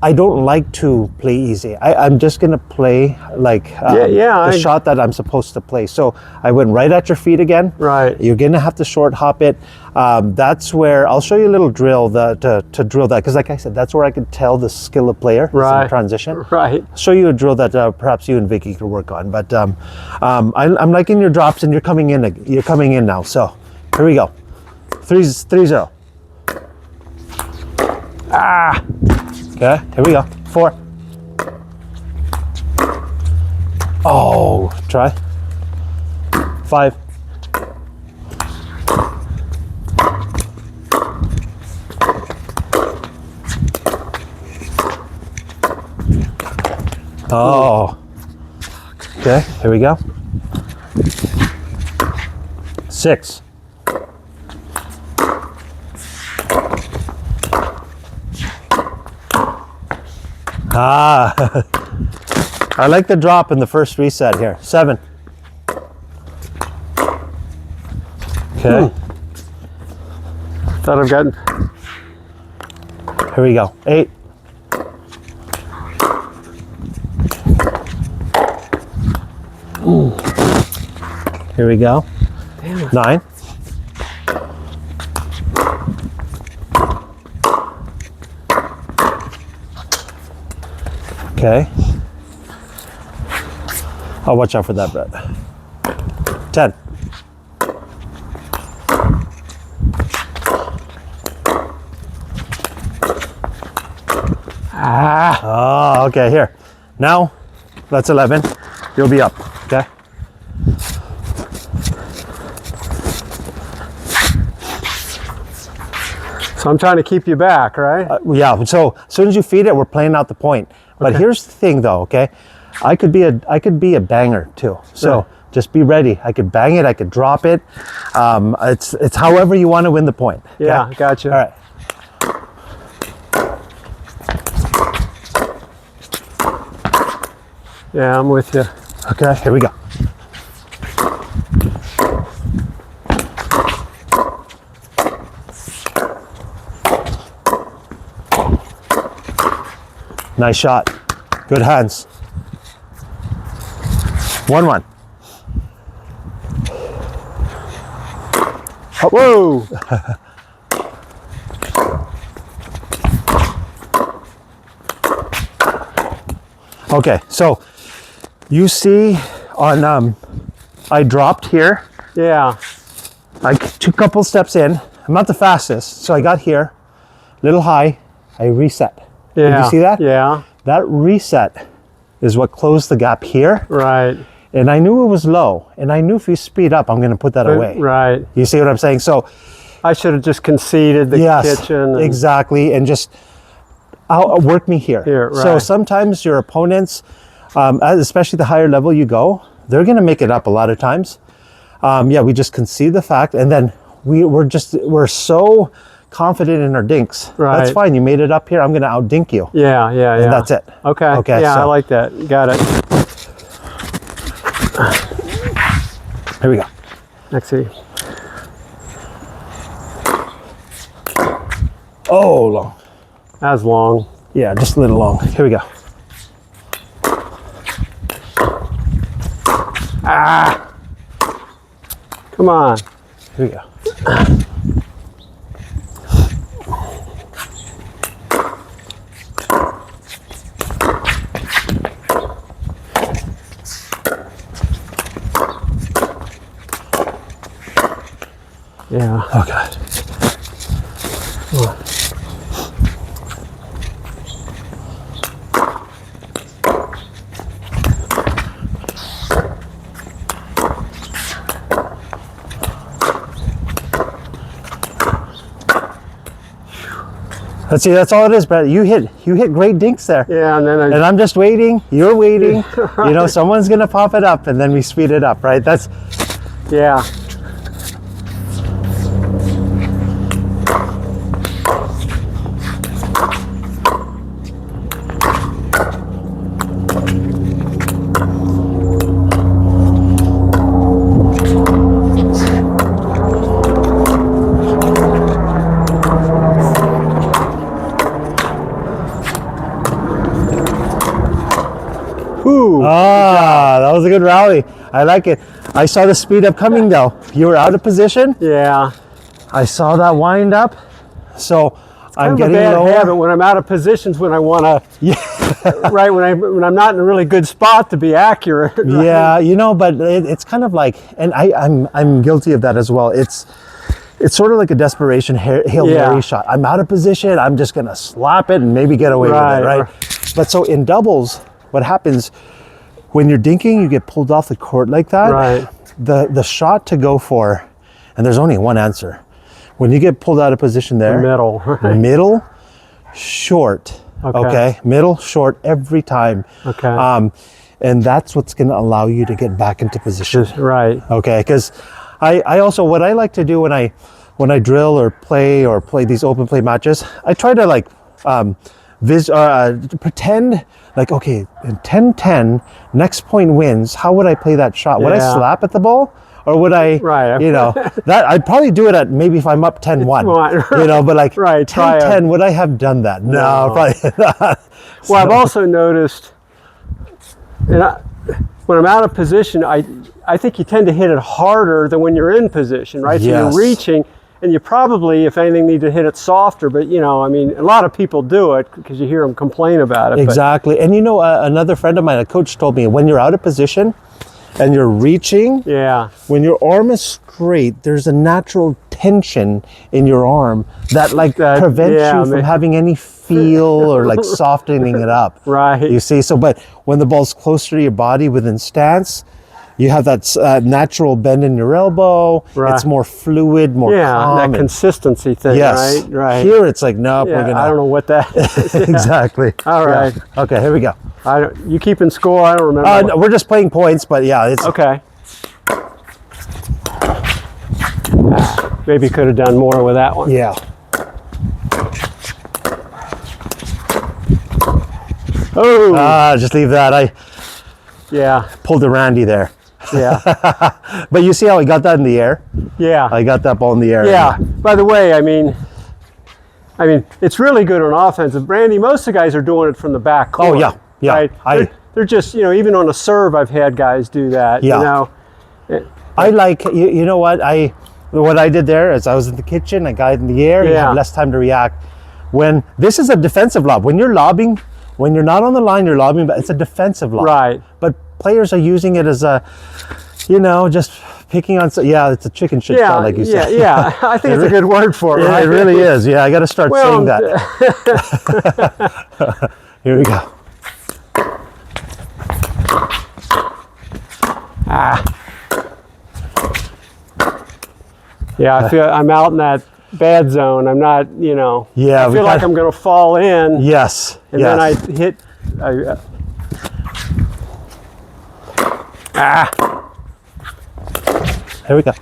I don't like to play easy. I'm just gonna play like the shot that I'm supposed to play. So I went right at your feet again. Right. You're gonna have to short hop it. That's where I'll show you a little drill to drill that, because like I said, that's where I could tell the skill of player in Right. transition. right. Show you a drill that perhaps you and Vicky could work on. But I'm liking your drops, and you're coming in. You're coming in now. So here we go. 3-0. Ah, Okay, here we go. 4. Oh, try. 5. Oh. Okay, here we go. 6. Ah, I like the drop in the first reset here. 7. Okay, thought I've gotten, here we go. 8. Here we go. 9. Okay. I'll watch out for that, Brett. 10. ah, Oh, okay, here. Now, that's 11. You'll be up, okay? so I'm trying to keep you back, right? Yeah, so as soon as you feed it, we're playing out the point. But Okay. here's the thing though, okay? I could be a banger too. So Right. just be ready. I could bang it, I could drop it. It's however you want to win the point. okay? Yeah, gotcha. All right. Yeah, I'm with you. Okay, here we go. Nice shot. Good hands. 1-1. Whoa! Okay, so you see on, I dropped here. Yeah. I took a couple steps in. I'm not the fastest, so I got here, little high. I reset. Yeah. Did you see that? Yeah. That reset is what closed the gap here. Right. And I knew it was low, and I knew if you speed up, I'm going to put that away. Right. You see what I'm saying? So I should have just conceded the yes, kitchen. exactly, and just work me here. Here, So right. sometimes your opponents, especially the higher level you go, they're going to make it up a lot of times. Yeah, we just concede the fact, and then we're so confident in our dinks. Right. That's fine. You made it up here. I'm going to outdink you. Yeah, yeah, yeah. And that's it. Okay. Okay, Yeah, I so- like that. Got it. Here we go. Let's see. Oh, long. That's long. Yeah, just a little long. Here we go. Come on. Here we go. Yeah. Oh, God. Let's see, that's all it is, Brett. You hit great dinks there. Yeah, and then And I'm just waiting, you're waiting. You know, someone's gonna pop it up and then we speed it up, right? That's yeah. Ooh. that was a good rally. I like it. I saw the speed up coming though. You were out of position. Yeah. I saw that wind up. So I'm Kind of a getting bad lower. habit when I'm out of positions when I want to. Yeah. Right when I'm not in a really good spot to be accurate. Right? Yeah, you know, but it's kind of like, and I'm guilty of that as well. It's sort of like a desperation Hail Yeah. Mary shot. I'm out of position. I'm just gonna slap it and maybe get away with Right, it, right? But so in doubles, what happens when you're dinking, you get pulled off the court like that. Right. The shot to go for, and there's only one answer. When you get pulled out of position there, Middle. Right. middle, short. Okay. Okay. Middle, short every time. Okay. And that's what's going to allow you to get back into position. Just right. Okay. Because I also, what I like to do when I drill or play these open play matches, I try to like pretend like, okay, in 10-10, next point wins. How would I play that shot? Would I Yeah. slap at the ball? Or would I, Right. you know, that I'd probably do it at maybe if I'm up 10-1, Right. you know, but like Right, try 10-10, would I have done that? No, No. probably not. Well, I've also noticed, and when I'm out of position, I think you tend to hit it harder than when you're in position, right? So Yes. you're reaching, and you probably, if anything, need to hit it softer. But you know, I mean, a lot of people do it because you hear them complain about it. Exactly. And you know, another friend of mine, a coach, told me when you're out of position and you're reaching, But, yeah. when your arm is straight, there's a natural tension in your arm that like That- prevents yeah, you from man. having any feel or like softening it up. Right. You see, so but when the ball's closer to your body within stance, you have that natural bend in your elbow. Right. It's more fluid, more Yeah, calm. that and- consistency thing, yes. right? Right. Here it's like, nope, yeah, we're gonna. I don't know what that is. Yeah. Exactly. All Yeah. right. Okay, here we go. You keeping score? I don't remember. No, we're just playing points, but yeah, it's Okay. Maybe could have done more with that one. yeah. Oh, Just leave that. I yeah, pulled a Randy there. yeah, But you see how I got that in the air? yeah. I got that ball in the air. Yeah. By the way, I mean, it's really good on offense. Brandy, most of the guys are doing it from the back Oh court. yeah. Yeah, right? They're just, you know, even on a serve, I've had guys do that. Yeah. You know, I like, you know what I did there is I was in the kitchen, I got it in the air, you Yeah. have less time to react. When this is a defensive lob, when you're lobbing, when you're not on the line, you're lobbing, but it's a defensive lob. Right. But players are using it as a, you know, just picking on, yeah, it's a chicken shit yeah, shot, like you said. yeah. I think it's a good word for it. Yeah, Right? it really is. Yeah, I got to start Well, saying that. Here we go. Yeah, I feel I'm out in that bad zone. I'm not, you know. Yeah, I feel like I'm going to fall in. Yes. And yes. then I hit. Here we go.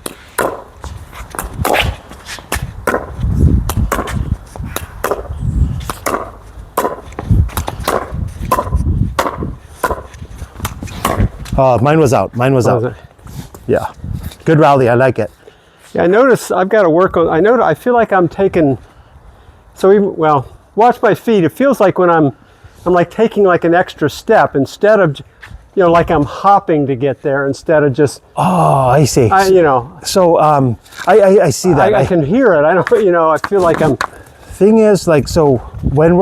Oh, mine was out. Mine was out. Yeah. Good rally. I like it. Yeah, I notice I've got to work on. I feel like I'm taking. So even watch my feet. It feels like when I'm like taking like an extra step instead of, you know, like I'm hopping to get there instead of just. Oh, I see. You know. So I see that. I can hear it. I don't. You know. I feel like I'm. Thing is, like, so when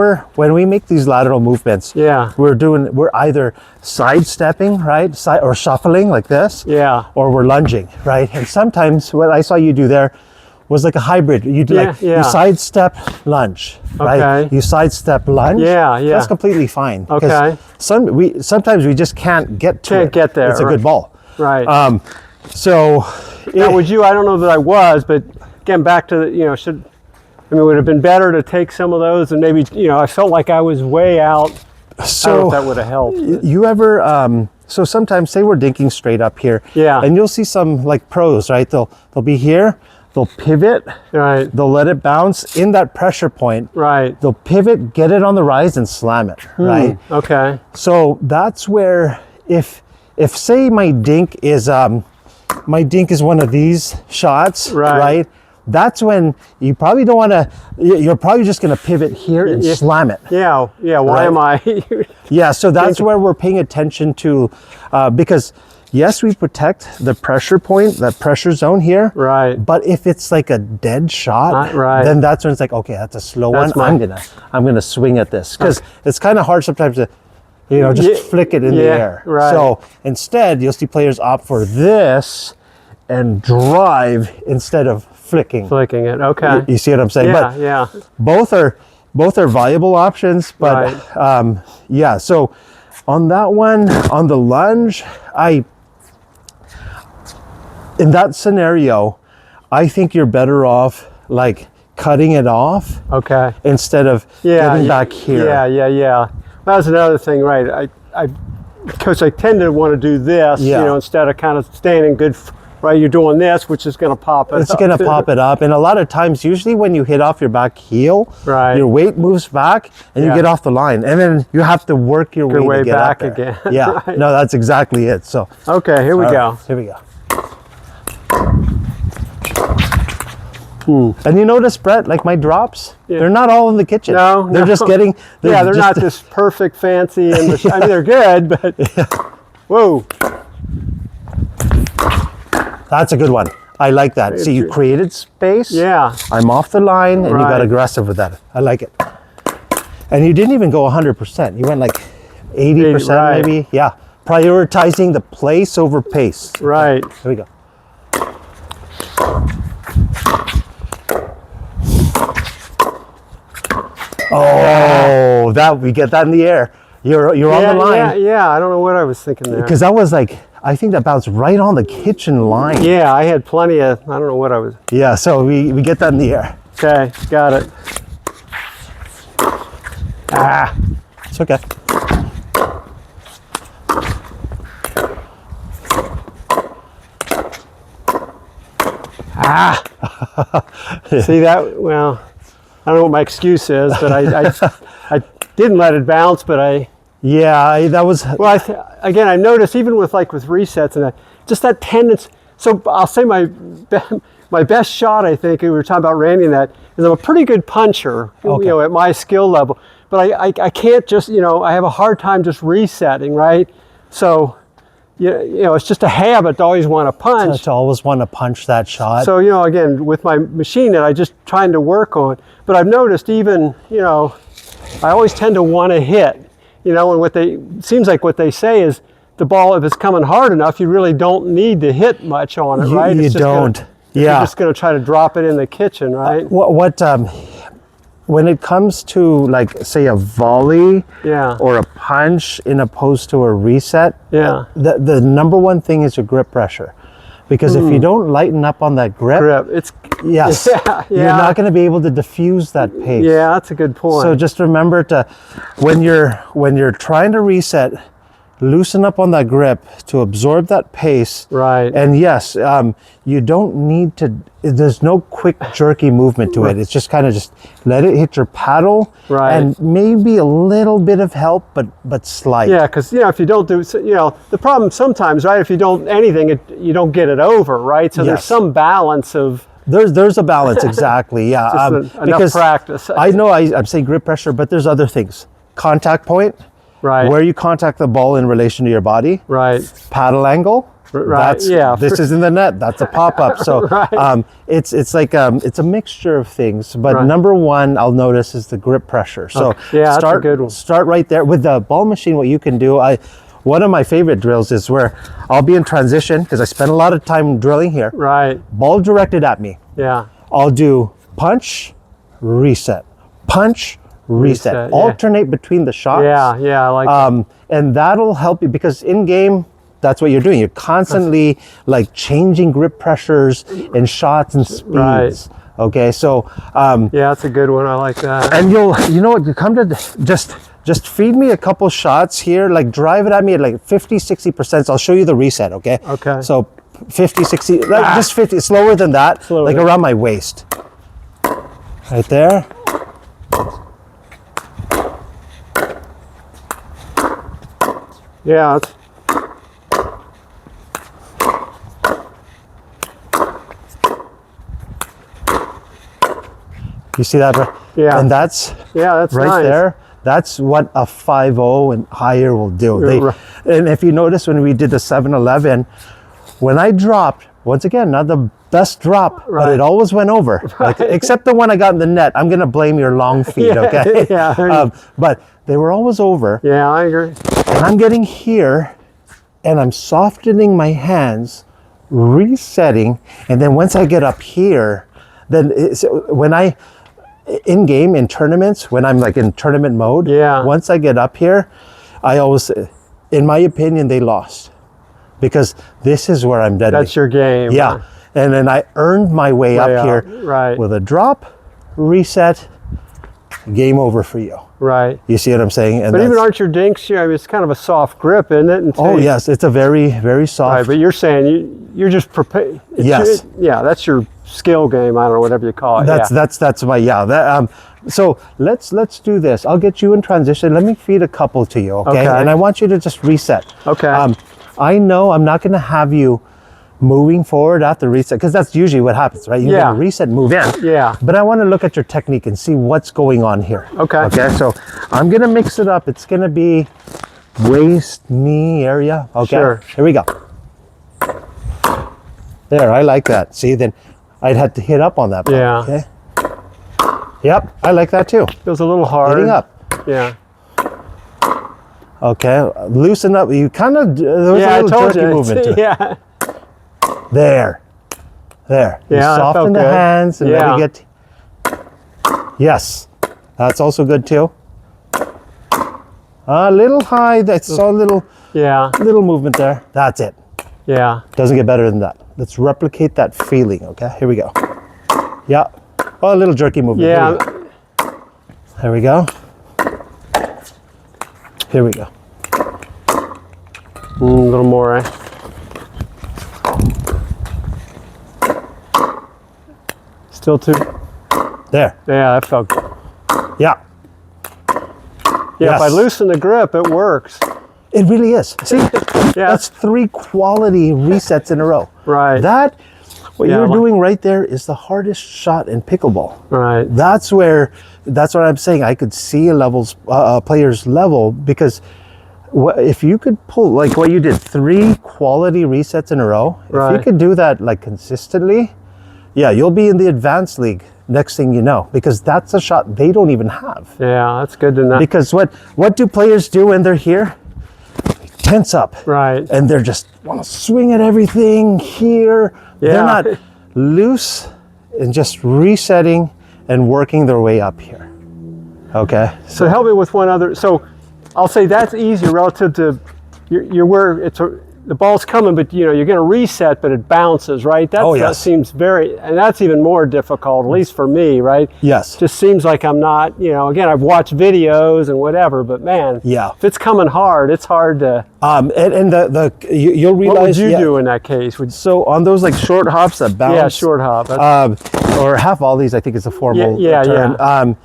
we make these lateral movements, Yeah. we're either sidestepping, right, or shuffling like this, Yeah. or we're lunging, right. And sometimes what I saw you do there was like a hybrid. You do you sidestep, lunge, right? Okay. You sidestep, lunge. Yeah, yeah. That's completely fine. Okay. Sometimes we just can't get to it. Can't get there, It's a right. good ball. Right. So. Now, would you? I don't know that I was, but again, back to the, you know, it would have been better to take some of those, and maybe, you know, I felt like I was way out. I don't know if that would have helped. You ever so sometimes, say we're dinking straight up here, Yeah. and you'll see some like pros, right? They'll be here, they'll pivot, Right. they'll let it bounce in that pressure point, Right. they'll pivot, get it on the rise, and slam it, right? Okay. So that's where if say my dink is one of these shots, Right. That's when you probably don't want to. You're probably just going to pivot here and slam it. Yeah. Yeah. Why am I? Yeah, so that's where we're paying attention to, because yes, we protect the pressure point, that pressure zone here. Right. But if it's like a dead shot, Right. then that's when it's like, okay, that's a slow That's one. I'm gonna swing at this, because it's kind of hard sometimes to, you know, just flick it in the air. Right. So instead, you'll see players opt for this and drive instead of flicking. Flicking it. Okay. You see what I'm saying? Yeah. But Yeah. both are viable options, but Right. yeah, so on that one, on the lunge, in that scenario, I think you're better off like cutting it off Okay. instead of getting back here. Yeah. That was another thing, right? Because I tend to want to do this, Yeah. you know, instead of kind of standing good. Right, you're doing this, which is going to pop it. It's going to pop it up, and a lot of times, usually when you hit off your back heel, Right. your weight moves back, and you Yeah. get off the line, and then you have to work your way to get back up there. again. Yeah, Right. no, that's exactly it. So Okay, here we all go. right, here we go. And you notice, Brett, like my drops, they're not all in the kitchen. No, they're just getting. They're just- not this perfect, fancy, and I mean they're good, but whoa, That's a good one. I like that. See, you created space. yeah, I'm off the line, and you got Right. aggressive with that. I like it. And you didn't even go 100%. You went like 80%, right. maybe. Yeah. Prioritizing the place over pace. right. Here we go. Oh, that we get that in the air. You're on Yeah, the line. yeah. I don't know what I was thinking there. Because that was like, I think that bounced right on the kitchen line. Yeah, I had plenty of. I don't know what I was. Yeah, so we get that in the air. Okay, got it. It's okay. See that? Well, I don't know what my excuse is, but I didn't let it bounce, but I. Yeah, that was. Well, again, I noticed even with resets and that, just that tendency. So I'll say my best shot, I think, we were talking about Randy and that, is I'm a pretty good puncher, you know, at my skill level. but I can't just, you know, I have a hard time just resetting, right? So, you know, it's just a habit to always want to punch. To always want to punch that shot. So, you know, again, with my machine that I just trying to work on, but I've noticed even, you know, I always tend to want to hit, you know, and seems like what they say is the ball, if it's coming hard enough, you really don't need to hit much on it, right? You It's just don't. you're Yeah. just going to try to drop it in the kitchen, right? When it comes to, like, say, a volley Yeah. or a punch in opposed to a reset, Yeah. the number one thing is your grip pressure. Because if you don't lighten up on that grip, It's yes, yeah, you're not going to be able to diffuse that pace. yeah, that's a good point. So just remember to, when you're trying to reset, loosen up on that grip to absorb that pace. Right. And yes, you don't need to, there's no quick jerky movement to it. It's just kind of just let it hit your paddle. Right. And maybe a little bit of help, but slight. Yeah, because, you know, if you don't do, you know, the problem sometimes, right, if you don't anything, you don't get it over, right? So there's Yes. some balance of There's a balance, exactly. Yeah. just enough practice. I know I'm saying grip pressure, but there's other things. Contact point, Right. where you contact the ball in relation to your body. Right. Paddle angle. Right, yeah. This is in the net. That's a pop-up. So Right. it's like it's a mixture of things. But Right. number one, I'll notice, is the grip pressure. So Yeah, that's a start good one. Start right there with the ball machine. What you can do, one of my favorite drills is where I'll be in transition because I spend a lot of time drilling here. Right. Ball directed at me. Yeah. I'll do punch, reset, punch, reset. Reset, yeah. Alternate between the shots. Yeah. Yeah. I like that. And that'll help you because in game, that's what you're doing. You're constantly like changing grip pressures and shots and speeds. Right. Okay, so Yeah, that's a good one. I like that. and you know what, you come to just feed me a couple shots here, like drive it at me at like 50-60%. I'll show you the reset, okay? Okay. So 50-60, like just 50, slower than that, Slower. like around my waist. Right there. Yeah. It's, You see that? Yeah. And that's yeah. That's right nice. there. That's what a 5.0 and higher will do. Right. And if you notice when we did the 711, when I dropped, once again, not the best drop, but Right. it always went over. Like, except the one I got in the net. I'm going to blame your long feet, Yeah, okay? yeah. But they were always over. Yeah, I agree. And I'm getting here, and I'm softening my hands, resetting, and then once I get up here, then when I in game in tournaments, when I'm like in tournament mode, Yeah. once I get up here, I always, in my opinion, they lost because this is where I'm deadly. That's your game. Yeah, and then I earned my way up up, here right. with a drop, reset, game over for you. Right. You see what I'm saying? And But even that's- aren't your dinks, I mean, it's kind of a soft grip, isn't it? oh yes, it's a very, very soft. Right, but you're saying you're just prepared. Yes. Yeah, that's your skill game. I don't know, whatever you call it. That's my so let's do this. I'll get you in transition. Let me feed a couple to you, okay? Okay. And I want you to just reset. Okay. I know I'm not going to have you moving forward at the reset because that's usually what happens, right? You're Yeah. going to reset, move in. Yeah. But I want to look at your technique and see what's going on here. Okay. Okay. So I'm going to mix it up. It's going to be waist, knee area. Okay. Sure. Here we go. There, I like that. See, then I'd have to hit up on that part. Yeah. Okay. Yep, I like that too. Feels a little hard. Hitting up. Yeah. Okay, loosen up. You kind of, there was Yeah, a I little told jerky you. movement to it. Yeah. There. There. You Yeah, that soften felt the good. hands and Yeah. let it get. Yes, that's also good too. A little high. That's a little Yeah. movement there. That's it. Yeah. Doesn't get better than that. Let's replicate that feeling. Okay, here we go. Yeah. Oh, a little jerky movement. Yeah. Here we go. Here we go. A little more, eh? Still too. There. Yeah, that felt good. Yeah. Yeah, if I Yes. loosen the grip, it works. It really is. See, Yeah. that's 3 quality resets in a row. Right. That, What Yeah, you're like- doing right there is the hardest shot in pickleball. Right. That's what I'm saying. I could see a player's level, because if you could pull like what you did, 3 quality resets in a row, if you Right. could do that like consistently, yeah, you'll be in the advanced league next thing you know, because that's a shot they don't even have. Yeah, that's good to know. Because what do players do when they're here? Tense up. Right. And they're just want to swing at everything here. They're Yeah. not loose and just resetting and working their way up here. Okay. So help me with one other. So I'll say that's easier relative to you're where the ball's coming, but you're going to reset, but it bounces, right? Oh, That yes. seems and that's even more difficult, at least for me, right? Yes. Just seems like I'm not, again, I've watched videos and whatever, but man, Yeah. if it's coming hard, it's hard to. And you'll realize. What would you yeah, do in that case? So on those like short hops that bounce. Yeah, short hop. That's- Or half volleys, I think is a formal Yeah, term.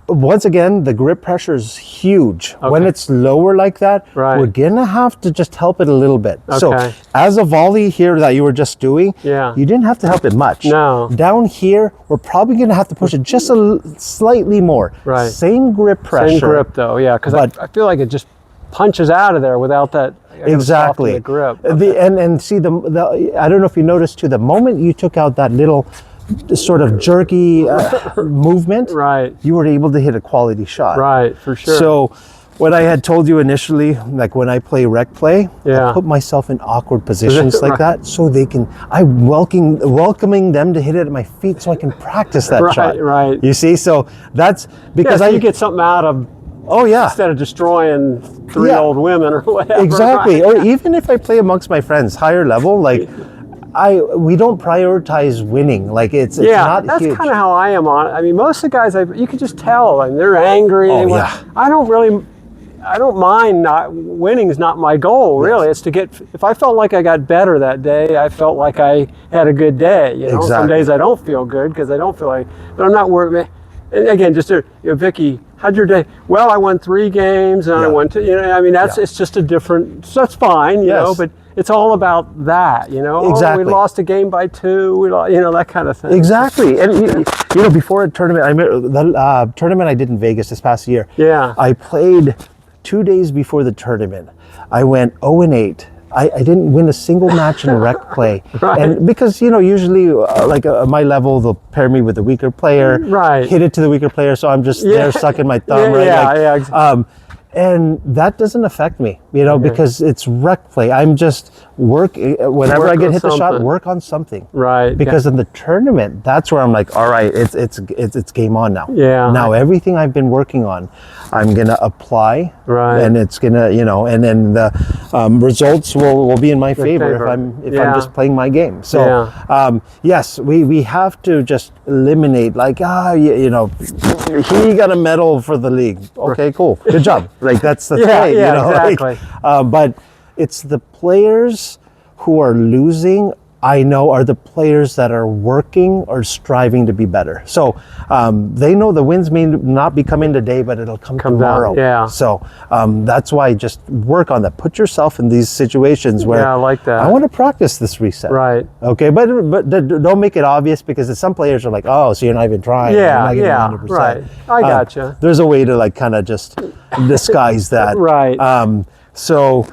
Once again, the grip pressure is huge. When Okay. it's lower like that, Right. we're gonna have to just help it a little bit. So Okay. as a volley here that you were just doing, Yeah. you didn't have to help it much. No. Down here, we're probably gonna have to push it just slightly more. Right. Same grip pressure. Same grip though, yeah, because But- I feel like it just punches out of there without that. I gotta Exactly. soften the grip. And see the I don't know if you noticed too, the moment you took out that little sort of jerky movement, Right. you were able to hit a quality shot. Right, for sure. So what I had told you initially, like when I play rec play, Yeah. I put myself in awkward positions like Right. that so I'm welcoming them to hit it at my feet so I can practice that Right, shot. right. You see, so that's because so you get something out of oh yeah. instead of destroying 3 Yeah. old women or whatever. Exactly. right? Or even if I play amongst my friends, higher level, like we don't prioritize winning. Like it's Yeah, not that's huge. kind of how I am on it. I mean, most of the guys, you can just tell. I mean, they're angry. Oh, they want- yeah. I don't mind not winning is not my goal really. It's to get. If I felt like I got better that day, I felt like I had a good day. Some Exactly. days I don't feel good because I don't feel like. But I'm not worried. And again, just Vicky, how'd your day? Well, I won 3 games and I Yeah. won 2. I mean, that's Yeah. it's just a different. So that's fine, Yes. But it's all about that, Oh, Exactly. we lost a game by 2. We lost, that kind of thing. Exactly. And before a tournament, I remember the tournament I did in Vegas this past year. Yeah. I played 2 days before the tournament. I went 0-8. I didn't win a single match in rec play. Right. And because, usually my level, they'll pair me with a weaker player, Right. hit it to the weaker player. So I'm just there sucking my thumb, Yeah, right? yeah, exactly. And that doesn't affect me, because it's rec play. I'm just whenever Work I get on hit the shot, something. work on something. Right. Because in the tournament, that's where I'm like, all right, it's game on now. Yeah. Now everything I've been working on, I'm gonna apply. Right. And it's gonna, and then the results will be in my favor favor. if Yeah. I'm just playing my game. So yes, we have to just eliminate like he got a medal for the league. Okay, cool, good job. Like that's the Yeah, thing. yeah, like, exactly. but it's the players who are losing, I know, are the players that are working or striving to be better. So they know the wins may not be coming today, but it'll come Comes tomorrow. out, yeah. So that's why just work on that. Put yourself in these situations where Yeah, I like that. I want to practice this reset. Right. Okay, but don't make it obvious, because some players are like, oh, so you're not even trying. You're Yeah, not getting yeah, 100%. right. I gotcha. There's a way to like kind of just disguise that. Right. So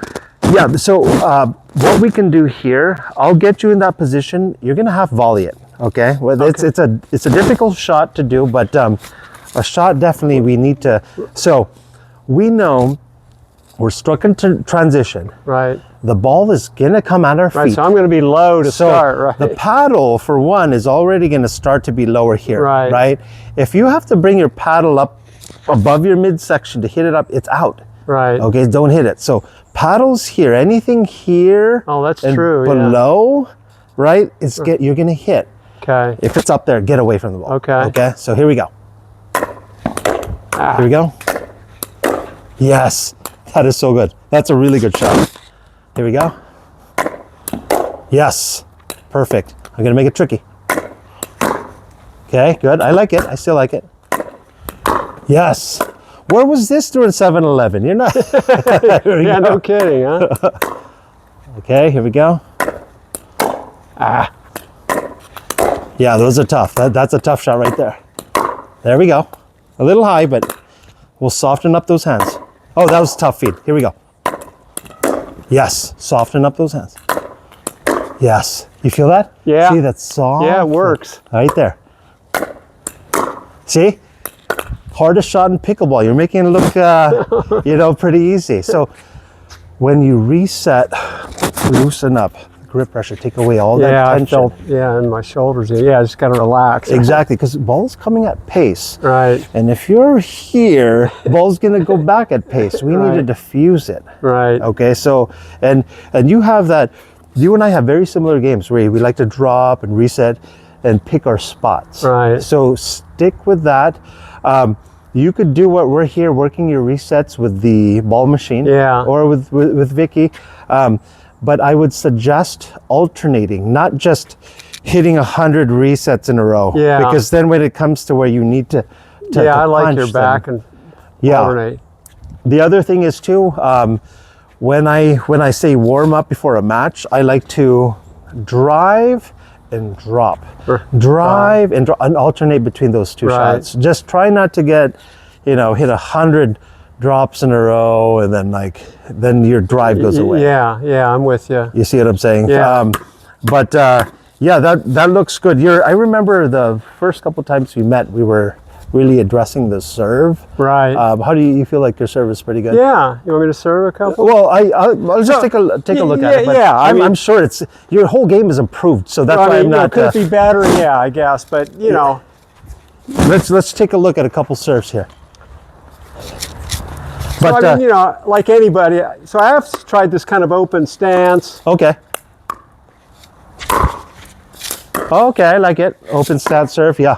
what we can do here, I'll get you in that position. You're gonna have volley it. Okay. Well, it's a difficult shot to do, but a shot definitely we need to. So we know we're struck into transition. Right. The ball is gonna come at our Right. feet. So I'm going to be low to So start. Right. the paddle, for one, is already going to start to be lower here. Right. If you have to bring your paddle up above your midsection to hit it up, it's out. Right. Okay, don't hit it. So paddles here, anything here. Oh, that's and true, yeah. below, right? You're going to hit. Okay. If it's up there, get away from the ball. Okay. Okay. So here we go. Here we go. Yes, that is so good. That's a really good shot. Here we go. Yes, perfect. I'm gonna make it tricky. Okay, good. I like it. I still like it. Yes. Where was this during 7-Eleven? You're not. Here we Yeah, go. no kidding, huh? Okay, here we go. Yeah, those are tough. That's a tough shot right there. There we go. A little high, but we'll soften up those hands. Oh, that was a tough feed. Here we go. Yes, soften up those hands. Yes. You feel that? Yeah. See, that's soft. Yeah, it works. Right there. See? Hardest shot in pickleball. You're making it look, you know, pretty easy. So when you reset, loosen up. Grip pressure, take away all that Yeah, tension. I felt, in my shoulders. Yeah, I just got to relax. Exactly, because ball's coming at pace. Right, And if you're here, ball's gonna go back at pace. We need to Right. diffuse it. right. Okay, so and you have that. You and I have very similar games where we like to drop and reset and pick our spots. Right. So stick with that. You could do what we're here, working your resets with the ball machine. Yeah. Or with Vicky. But I would suggest alternating, not just hitting 100 resets in a row. Yeah. Because then when it comes to where you need to Yeah, I like punch your them- back and Yeah. alternate. The other thing is too, when I say warm up before a match, I like to drive and drop, drive and alternate between those two Right. shots. Just try not to get, hit 100 drops in a row, and then your drive goes away. Yeah, I'm with you. You see what I'm saying? Yeah. But yeah, that looks good. I remember the first couple times we met, we were really addressing the serve. Right. How do you feel like your serve is pretty good? Yeah, you want me to serve a couple? Well, I'll just take a look at it. But yeah, I mean- I'm sure your whole game is improved, so that's Well, why I'm not. could it be better? Yeah, I guess, but you know, Let's take a look at a couple serves here. so But I mean, like anybody. So I have tried this kind of open stance. okay. Okay, I like it. Open stance serve, yeah.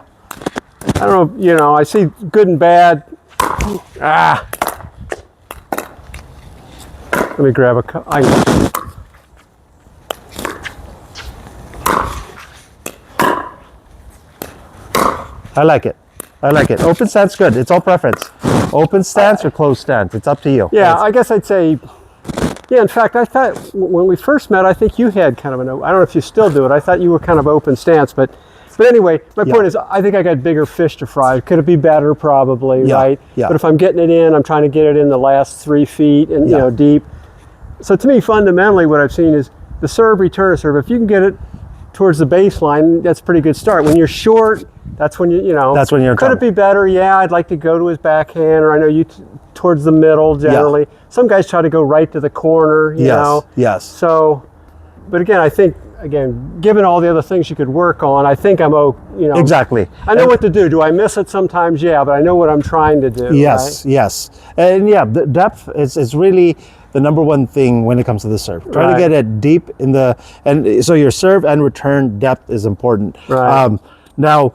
I don't know, I see good and bad. Ah. Let me grab a cup. I like it. I like it. Open stance, good. It's all preference. Open stance or closed stance. It's up to you. Yeah, It's- I guess I'd say, yeah, in fact, I thought when we first met, I think you had kind of I don't know if you still do it, I thought you were kind of open stance, but anyway, my Yeah. point is, I think I got bigger fish to fry. Could it be better? Probably, Yeah, right? yeah. But if I'm getting it in, I'm trying to get it in the last 3 feet and, Yeah. deep. So to me, fundamentally, what I've seen is the serve, return serve, if you can get it towards the baseline, that's a pretty good start. When you're short, that's when That's when you're in Could it trouble. be better? Yeah, I'd like to go to his backhand, or I know you towards the middle generally. Some guys try to go right to the corner, you know. Yes. So, but again, I think given all the other things you could work on, I think Exactly. I know what to do. Do I miss it sometimes? Yeah, but I know what I'm trying to do. Yes, yes. And yeah, the depth is really the number one thing when it comes to the serve. Try to Right. get it deep and so your serve and return depth is important. Right. Now,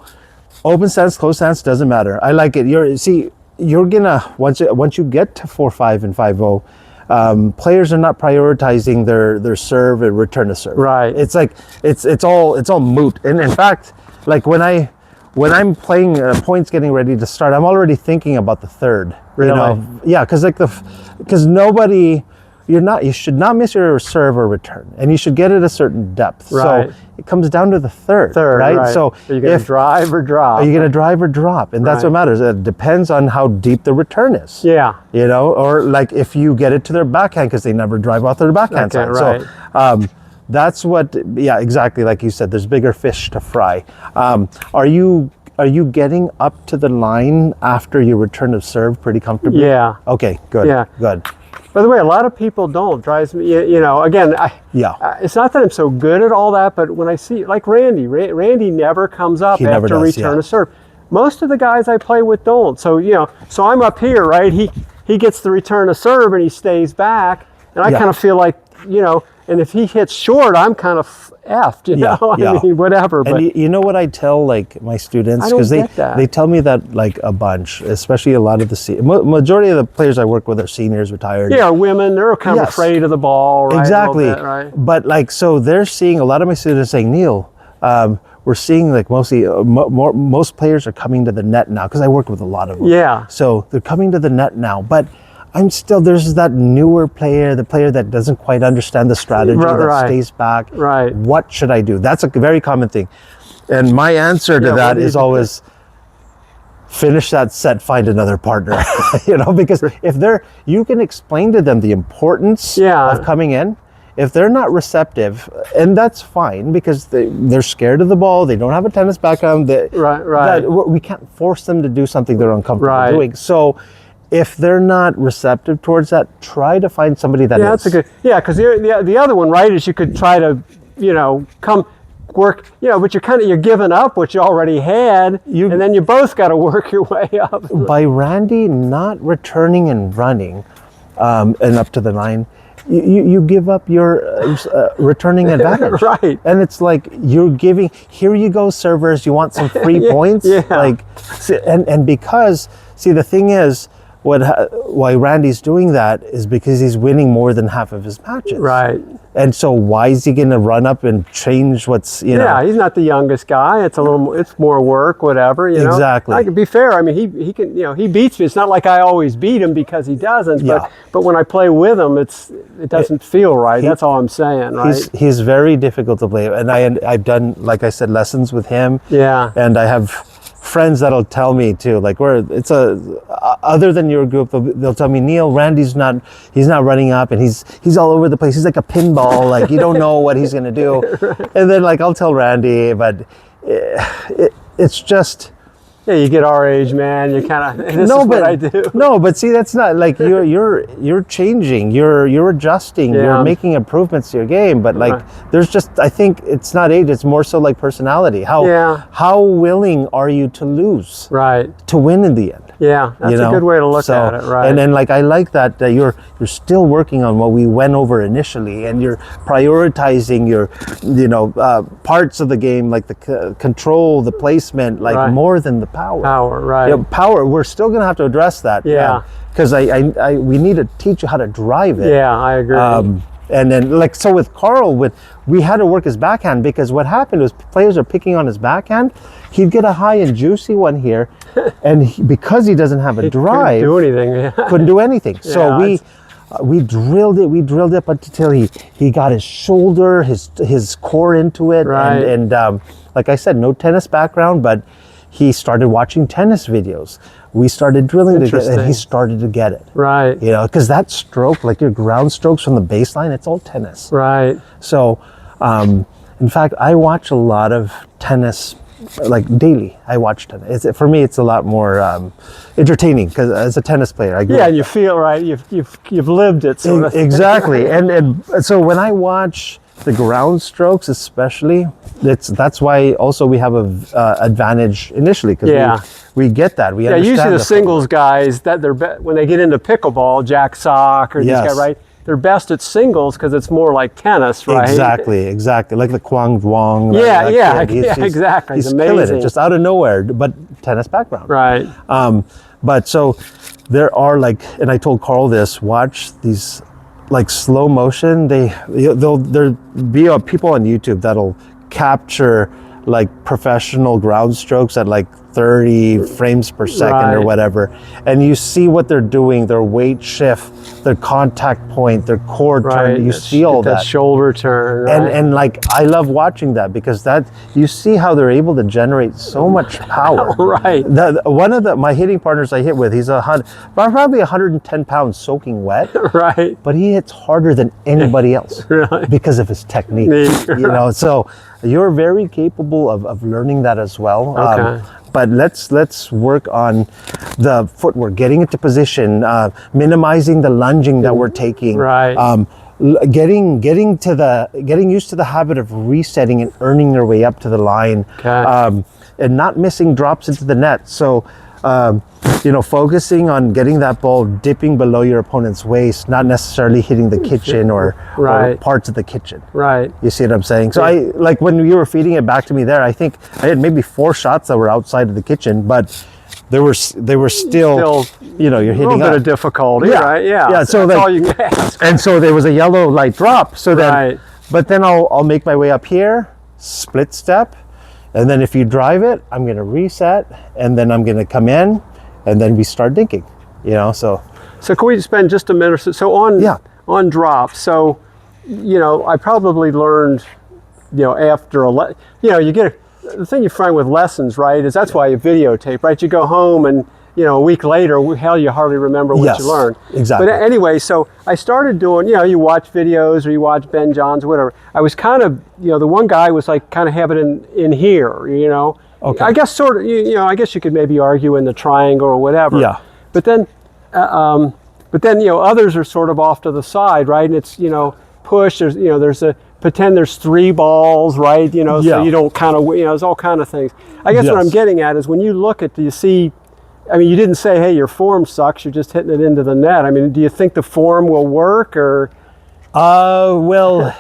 open stance, closed stance doesn't matter. I like it. You're gonna once you get to 4-5 and 5-0, players are not prioritizing their serve and return to serve. Right. It's like it's all moot. And in fact, like when I'm playing points getting ready to start, I'm already thinking about the third. Really? Yeah, because you should not miss your serve or return, and you should get it a certain depth. Right. So it comes down to the third, right? So are you going to drive or drop? are you going to drive or drop? And that's what Right. matters. It depends on how deep the return is. Yeah. Or like if you get it to their backhand because they never drive off their backhand Okay, side. right. So that's what, yeah, exactly. Like you said, there's bigger fish to fry. Are you getting up to the line after your return of serve pretty comfortably? Yeah. Okay, good. Yeah. Good. By the way, a lot of people don't. Drives me, again, Yeah. it's not that I'm so good at all that, but when I see, like Randy, Randy never comes up He never after does, return yeah. of serve. Most of the guys I play with don't. So, so I'm up here, right? He gets the return of serve and he stays back. And I Yeah. kind of feel like, and if he hits short, I'm kind of effed, Yeah, yeah. I mean, whatever. But And you know what I tell like my students, I don't because get that. they tell me that like a bunch, especially a lot of the majority of the players I work with are seniors, retired. yeah, women, they're kind of Yes. afraid of the ball, right? A little Exactly. bit, right? But like, so they're seeing a lot of my students saying, Neil, we're seeing like mostly most players are coming to the net now because I work with a lot of them. Yeah. So they're coming to the net now, but there's that newer player, the player that doesn't quite understand the strategy, that stays back. Right. What should I do? That's a very common thing. And my answer to that is always finish that set, find another partner. Because if you can explain to them the importance of coming in. If they're not receptive, and that's fine because they're scared of the ball, they don't have a tennis background. We can't force them to do something they're uncomfortable doing. So if they're not receptive towards that, try to find somebody that is. That's a good. Yeah, because the other one, right, is you could try to, come work, but you're giving up what you already had, and then you both got to work your way up. By Randy not returning and running, and up to the line, you give up your returning advantage. Right. And it's like you're giving, here you go, servers, you want some free points? And because, the thing is, why Randy's doing that is because he's winning more than half of his matches. Right. And so why is he going to run up and change what's, Yeah, he's not the youngest guy. It's it's more work, whatever, Exactly. I can be fair. I mean, he can, he beats me. It's not like I always beat him because he doesn't, but when I play with him, it doesn't feel right. That's all I'm saying, right? He's very difficult to play. And I've done, like I said, lessons with him. Yeah. And I have friends that'll tell me too, like other than your group, they'll tell me, Neil, Randy's not running up and he's all over the place. He's like a pinball, like you don't know what he's gonna do. And then I'll tell Randy, but it's just. Yeah, you get our age, man. You kind of what I do. No, but see, that's not like you're changing, you're adjusting, you're making improvements to your game. But there's just, I think it's not age; it's more so like personality. How willing are you to lose? Right. To win in the end. Yeah, that's a good way to look at it. Right. And then I like that you're still working on what we went over initially, and you're prioritizing your parts of the game, like the control, the placement, more than the power. Power, right. Power, we're still going to have to address that. Yeah. Because we need to teach you how to drive it. Yeah, I agree. And then, so with Carl, we had to work his backhand because what happened was players are picking on his backhand. He'd get a high and juicy one here, and because he doesn't have a drive, couldn't do anything. So we drilled it, but until he got his shoulder, his core into it, and like I said, no tennis background, but he started watching tennis videos. We started drilling together, and he started to get it. Right. Because that stroke, like your ground strokes from the baseline, it's all tennis. Right. So, in fact, I watch a lot of tennis, daily. I watch tennis. For me, it's a lot more entertaining because as a tennis player, I grew up. And you feel right. You've lived it. Exactly. and so when I watch the ground strokes, especially, that's why also we have a advantage initially because we get that. We understand. Usually the singles guys that when they get into pickleball, Jack Sock or these guys, right? They're best at singles because it's more like tennis, right? Exactly. Like the Kwang Duong. Exactly. He's killing it just out of nowhere, but tennis background. Right. But so there are and I told Carl this, watch these slow motion. There'll be people on YouTube that'll capture professional ground strokes at 30 frames per second or whatever, and you see what they're doing, their weight shift, their contact point, their core turn. You see all that shoulder turn, and I love watching that because you see how they're able to generate so much power. One of my hitting partners I hit with, he's probably 110 pounds soaking wet, but he hits harder than anybody else because of his technique. So you're very capable of learning that as well. But let's work on the footwork, getting into position, minimizing the lunging that we're taking. Getting used to the habit of resetting and earning your way up to the line, and not missing drops into the net. So, focusing on getting that ball dipping below your opponent's waist, not necessarily hitting the kitchen or parts of the kitchen. Right. You see what I'm saying? So when you were feeding it back to me there, I think I had maybe 4 shots that were outside of the kitchen, but they were still you're hitting a little bit of difficulty, right? Yeah. So that's all you can ask. And so there was a yellow light drop. So then, but then I'll make my way up here, split step, and then if you drive it, I'm going to reset, and then I'm going to come in, and then we start dinking. So So can we spend just a minute or so? So on Yeah. on drop. So, I probably learned, after you get the thing you find with lessons, right? Is that's why you videotape, right? You go home and a week later, hell, you hardly remember what Yes, you learned. exactly. But anyway, so I started doing, you watch videos or you watch Ben Johns, whatever. I was kind of, the one guy was like kind of have it in here, Okay. I guess sort of, I guess you could maybe argue in the triangle or whatever. Yeah. But then, others are sort of off to the side, right? And it's, push. There's pretend there's 3 balls, right? So Yeah. you don't kind of, there's all kind of things. I guess what I'm Yes. getting at is when you look at, do you see? I mean, you didn't say, hey, your form sucks. You're just hitting it into the net. I mean, do you think the form will work or? Well,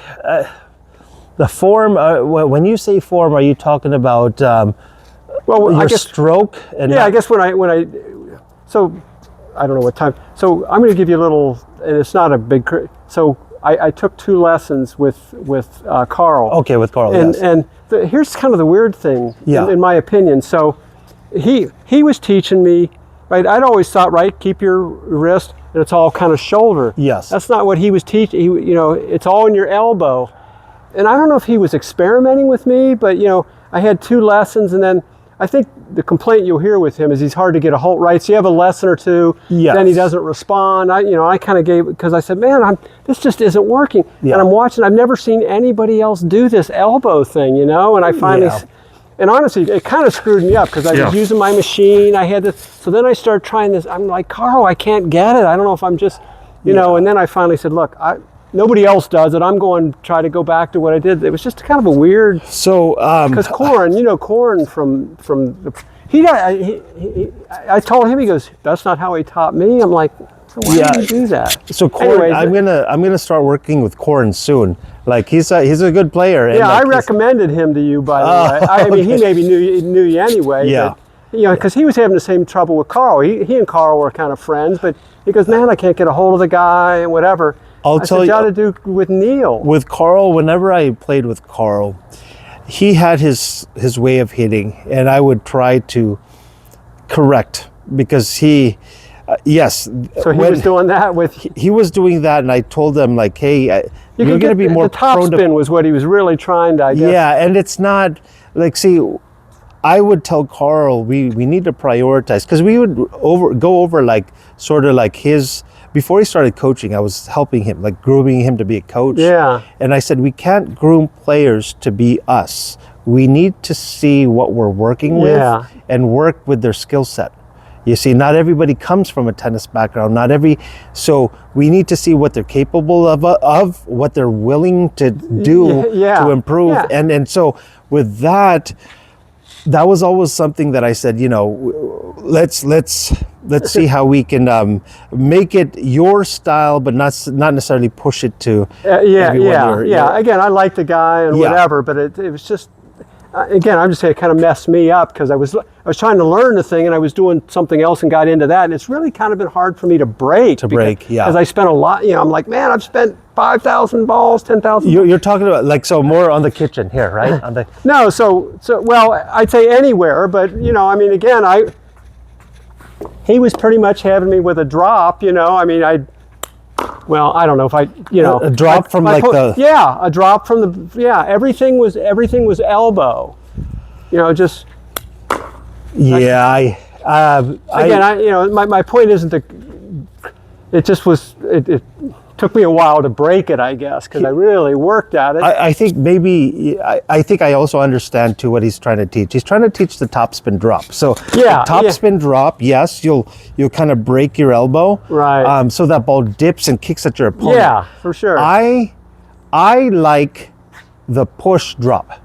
the form. When you say form, are you talking about Well, your I guess. stroke? And Yeah, I guess when I. So, I don't know what time. So I'm going to give you a little, and it's not a big. So I took 2 lessons with Carl. Okay, with Carl. And yes. here's kind of the weird thing, Yeah. in my opinion. So he was teaching me, right? I'd always thought, right, keep your wrist and it's all kind of shoulder. Yes. That's not what he was teaching. It's all in your elbow. And I don't know if he was experimenting with me, but I had 2 lessons, and then I think the complaint you'll hear with him is he's hard to get a hold, right? So you have a lesson or 2, Yes. then he doesn't respond. I kind of gave, because I said, man, this just isn't working. Yeah. And I'm watching, I've never seen anybody else do this elbow thing, and I finally, Yeah. and honestly, it kind of screwed me up because I was using my machine. I had this, so then I started trying this. I'm like, Carl, I can't get it. I don't know if I'm just, and then I finally said, look, nobody else does it. I'm going to try to go back to what I did. It was just kind of a weird, So because Corin, Corin from the, I told him, he goes, that's not how he taught me. I'm like, so why do you do that? So Corin, Anyways, I'm gonna start working with Corin soon. Like he's a good player. And yeah, like, I recommended him to you, by the way. I mean, he maybe knew you anyway. Yeah. But, because he was having the same trouble with Carl. He and Carl were kind of friends, but he goes, man, I can't get a hold of the guy and whatever. I'll tell you. You got to do with Neil. With Carl, whenever I played with Carl, he had his way of hitting, and I would try to correct because he, yes. So he was doing that with. He was doing that, and I told him like, hey, you're going to be more the top prone spin was what he was really trying to. I guess. Yeah, and it's not like, see, I would tell Carl we need to prioritize, because we would go over like sort of like his. Before he started coaching, I was helping him, like grooming him to be a coach. Yeah. And I said, we can't groom players to be us. We need to see what we're working with and work with their skill set. You see, not everybody comes from a tennis background. So we need to see what they're capable of what they're willing to do to improve. Yeah. And so with that was always something that I said, let's see how we can make it your style, but not necessarily push it to everyone. Again, I like the guy and whatever, but it was just. Again, I'm just saying it kind of messed me up because I was trying to learn the thing and I was doing something else and got into that, and it's really kind of been hard for me to break. Because I spent a lot. I'm like, man, I've spent 5,000 balls, 10,000. You're talking about like more on the kitchen here, right? On the No, so well, I'd say anywhere, but I mean, again, he was pretty much having me with a drop. I mean, well, I don't know if a drop from a drop from the everything was elbow, just my point isn't that it just was it took me a while to break it, I guess, because I really worked at it. I think I think I also understand too what he's trying to teach. He's trying to teach the topspin drop. So topspin drop, yes, you'll kind of break your elbow, right? So that ball dips and kicks at your opponent. Yeah, for sure. I like the push drop.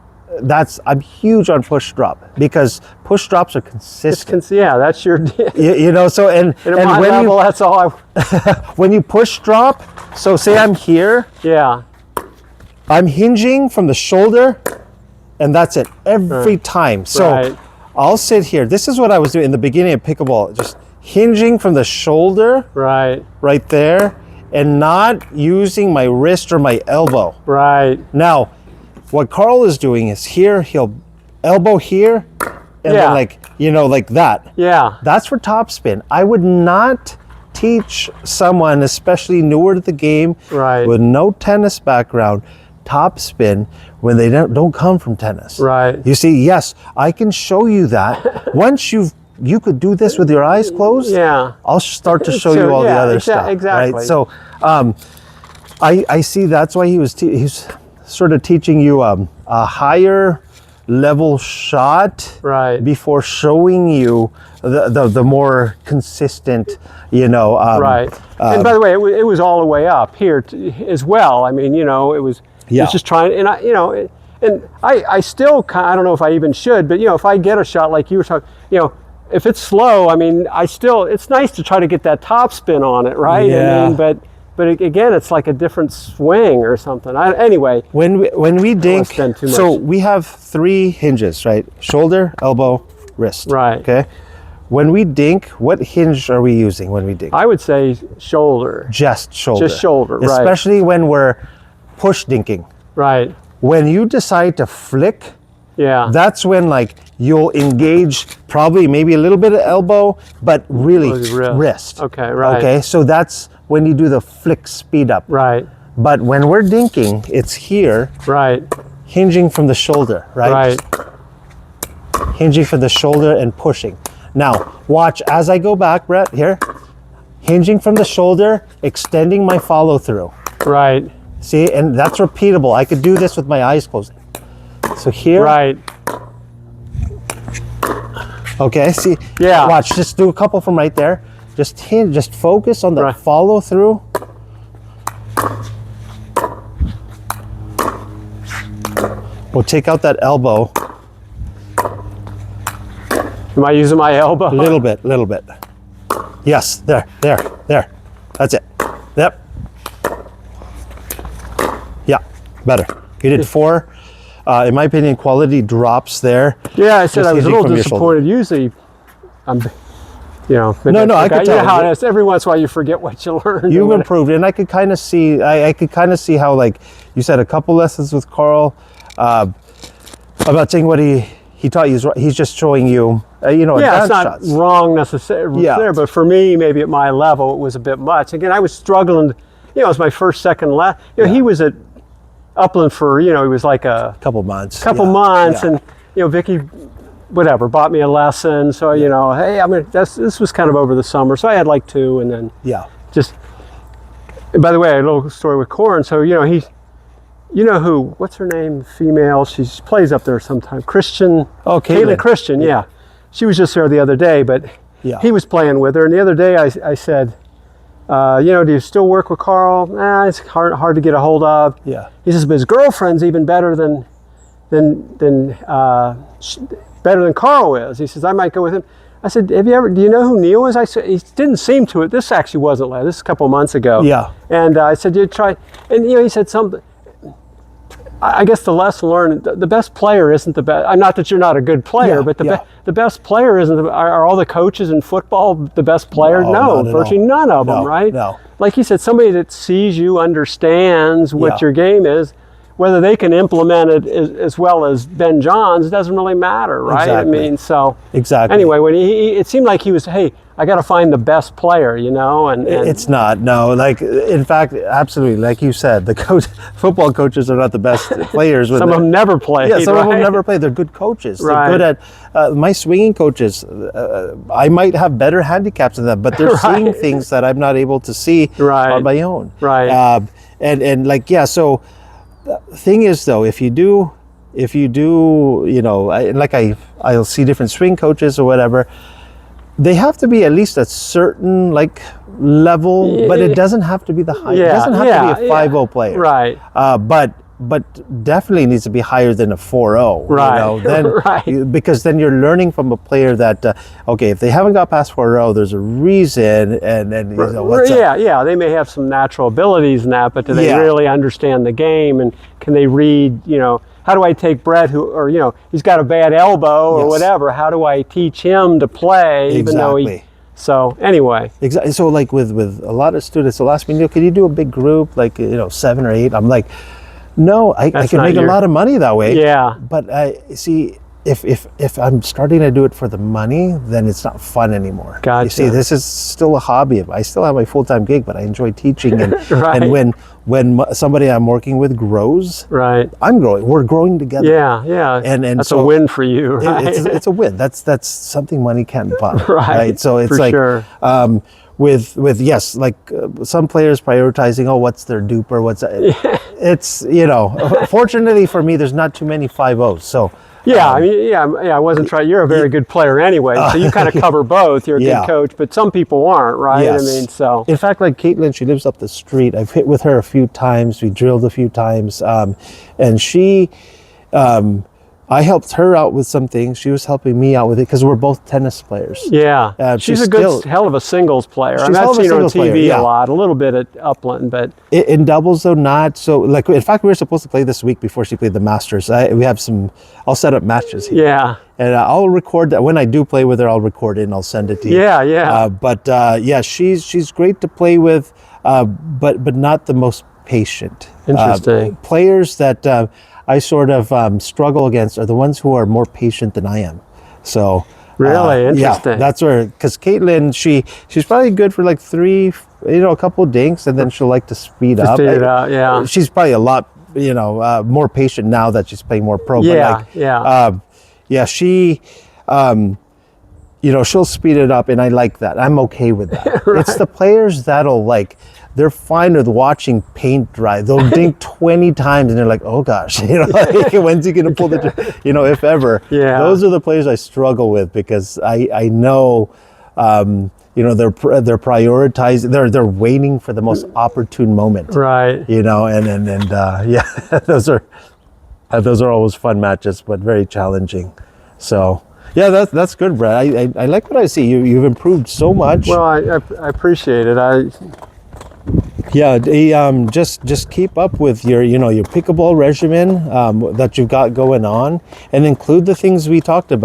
I'm huge on push drop because push drops are consistent. That's your So and at my when level, that's all when you push drop, so say I'm here, I'm hinging from the shoulder, and that's it every time. So I'll sit here. This is what I was doing in the beginning of pickleball, just hinging from the shoulder, right there, and not using my wrist or my elbow. Now, what Carl is doing is here, he'll elbow here, and then like that. Yeah. That's for topspin. I would not teach someone, especially newer to the game, Right. with no tennis background, topspin when they don't come from tennis. Right. You see, yes, I can show you that. Once you could do this with your eyes closed, Yeah. I'll start to show So, you all the yeah, other stuff. exactly. Right? So I see that's why he's sort of teaching you a higher level shot Right. before showing you the more consistent, Right. And by the way, it was all the way up here as well. I mean, it was just trying, and I still I don't know if I even should, but if I get a shot like you were talking, if it's slow, I mean, it's nice to try to get that top spin on it, right? Yeah. I mean, but again, it's like a different swing or something. Anyway. When we dink, spend too so much. we have 3 hinges, right? Shoulder, elbow, wrist. Right. Okay. When we dink, what hinge are we using when we dink? I would say shoulder. Just shoulder. Just shoulder, right. Especially when we're push dinking. Right. When you decide to flick, Yeah. that's when you'll engage probably maybe a little bit of elbow, but really wrist. Okay, right. Okay, so that's when you do the flick speed up. Right. But when we're dinking, it's here, Right. hinging from the shoulder, right? Right. Hinging from the shoulder and pushing. Now, watch as I go back, Brett, here. Hinging from the shoulder, extending my follow through. Right. See, and that's repeatable. I could do this with my eyes closed. So here, Right. okay, see, Yeah. watch, just do a couple from right there. Just just focus on the Right. follow through. We'll take out that elbow Am I using my elbow? a little bit. Yes, there. That's it. Yep. Yeah, better. You did 4. In my opinion, quality drops there. Yeah, I said Just I was a hinging little from your shoulder. disappointed. Usually, I'm, No, I could You know tell. how it is. Every once in a while, you forget what you learned. You've improved, and I could kind of see. I could kind of see how, like you said, a couple lessons with Carl. I'm not saying what he taught you is right. He's just showing you, Yeah, it's advanced not shots. wrong necessarily Yeah. there, but for me, maybe at my level, it was a bit much. Again, I was struggling. It was my first, second lesson. He was at Upland for, he was like a Couple months. couple yeah, months, yeah. and Vicky, whatever, bought me a lesson. So hey, this was kind of over the summer, so I had like 2, and then Yeah. just. And by the way, a little story with Corin. So he's, what's her name? Female. She plays up there sometime. Christian. Oh, Caitlin Caitlin. Christian. Yeah. She was just there the other day, but Yeah. he was playing with her. And the other day, I said, do you still work with Carl? It's hard to get a hold of. Yeah. He says, but his girlfriend's even better than better than Carl is. He says, I might go with him. I said, do you know who Neil is? I said, he didn't seem to it. This actually wasn't last. This is a couple months ago. Yeah. And I said, you try, and he said something. I guess the lesson learned, the best player isn't the best. Not that you're not a good player, Yeah, but yeah. the best player isn't. Are all the coaches in football the best players? No, No, not at virtually all. none of them, No, right? no. Like you said, somebody that sees you, understands what Yeah. your game is, whether they can implement it as well as Ben Johns, doesn't really matter, right? Exactly. I mean, so Exactly. anyway, when it seemed like he was, hey, I got to find the best player, and It's not, no. Like, in fact, absolutely, like you said, the football coaches are not the best players. some of them never played. Yeah, some of them right? never play. They're good coaches. Right. They're good at my swinging coaches. I might have better handicaps than them, but they're seeing Right. things that I'm not able to see Right. on my own. Right. And like, yeah. So the thing is, though, if you do, I'll see different swing coaches or whatever. They have to be at least a certain level, but it doesn't have to be the high. It doesn't have to be a 5-0 player, Right. But definitely needs to be higher than a 4-0. Right. Then Right. because then you're learning from a player that okay, if they haven't got past 4-0, there's a reason, and what's up? Yeah, they may have some natural abilities in that, but do they Yeah. really understand the game, and can they read? How do I take Brett, he's got a bad elbow or Yes. whatever? How do I teach him to play, even though he? Exactly. So anyway, Exactly. So like with a lot of students, they'll ask me, Neil, can you do a big group, 7 or 8? I'm like, no, I can not make a your- lot of money that way. Yeah. But see, if I'm starting to do it for the money, then it's not fun anymore. Gotcha. You see, this is still a hobby. I still have my full-time gig, but I enjoy teaching. And, Right. and when somebody I'm working with grows, Right. I'm growing. We're growing together. Yeah. And that's so a win for you, right? it's a win. That's something money can't buy. Right, So it's for like sure. with yes, like some players prioritizing, oh, what's their duper? What's that? It's, fortunately for me, there's not too many 5-0s. So Yeah, I mean, yeah. I wasn't trying. You're a very good player anyway, so you kind of cover both. You're a Yeah. good coach, but some people aren't, right? yes. I mean, so In fact, like Caitlin, she lives up the street. I've hit with her a few times. We drilled a few times, and she. I helped her out with some things. She was helping me out with it because we're both tennis players. yeah, she's she's a good, still- hell of a singles player. I She's mean, hell I've of a seen her on singles player, TV yeah. a lot, a little bit at Upland, but In doubles, though, not so. Like, in fact, we were supposed to play this week before she played the Masters. We have some. I'll set up matches here. yeah, And I'll record that when I do play with her. I'll record it and I'll send it to you. yeah. But yeah, she's great to play with, but not the most patient. Interesting. Players that I sort of struggle against are the ones who are more patient than I am. So Really? Interesting. Yeah, that's where, because Caitlin, she's probably good for like three, a couple dinks, and then she'll like to speed up. speed it up, yeah. She's probably a lot, more patient now that she's playing more pro. Yeah, but yeah. Yeah, she, she'll speed it up, and I like that. I'm okay with that. It's the players that'll they're fine with watching paint dry. They'll dink 20 times, and they're like, "Oh gosh, when's he gonna pull the, if ever." Yeah. Those are the players I struggle with because I know, they're prioritizing. They're waiting for the most opportune moment. Right. And yeah, those are always fun matches, but very challenging. So yeah, that's good, Brad. I like what I see. You've improved so much. Well, I appreciate it. Yeah, just keep up with your pickleball regimen that you've got going on, and include the things we talked about.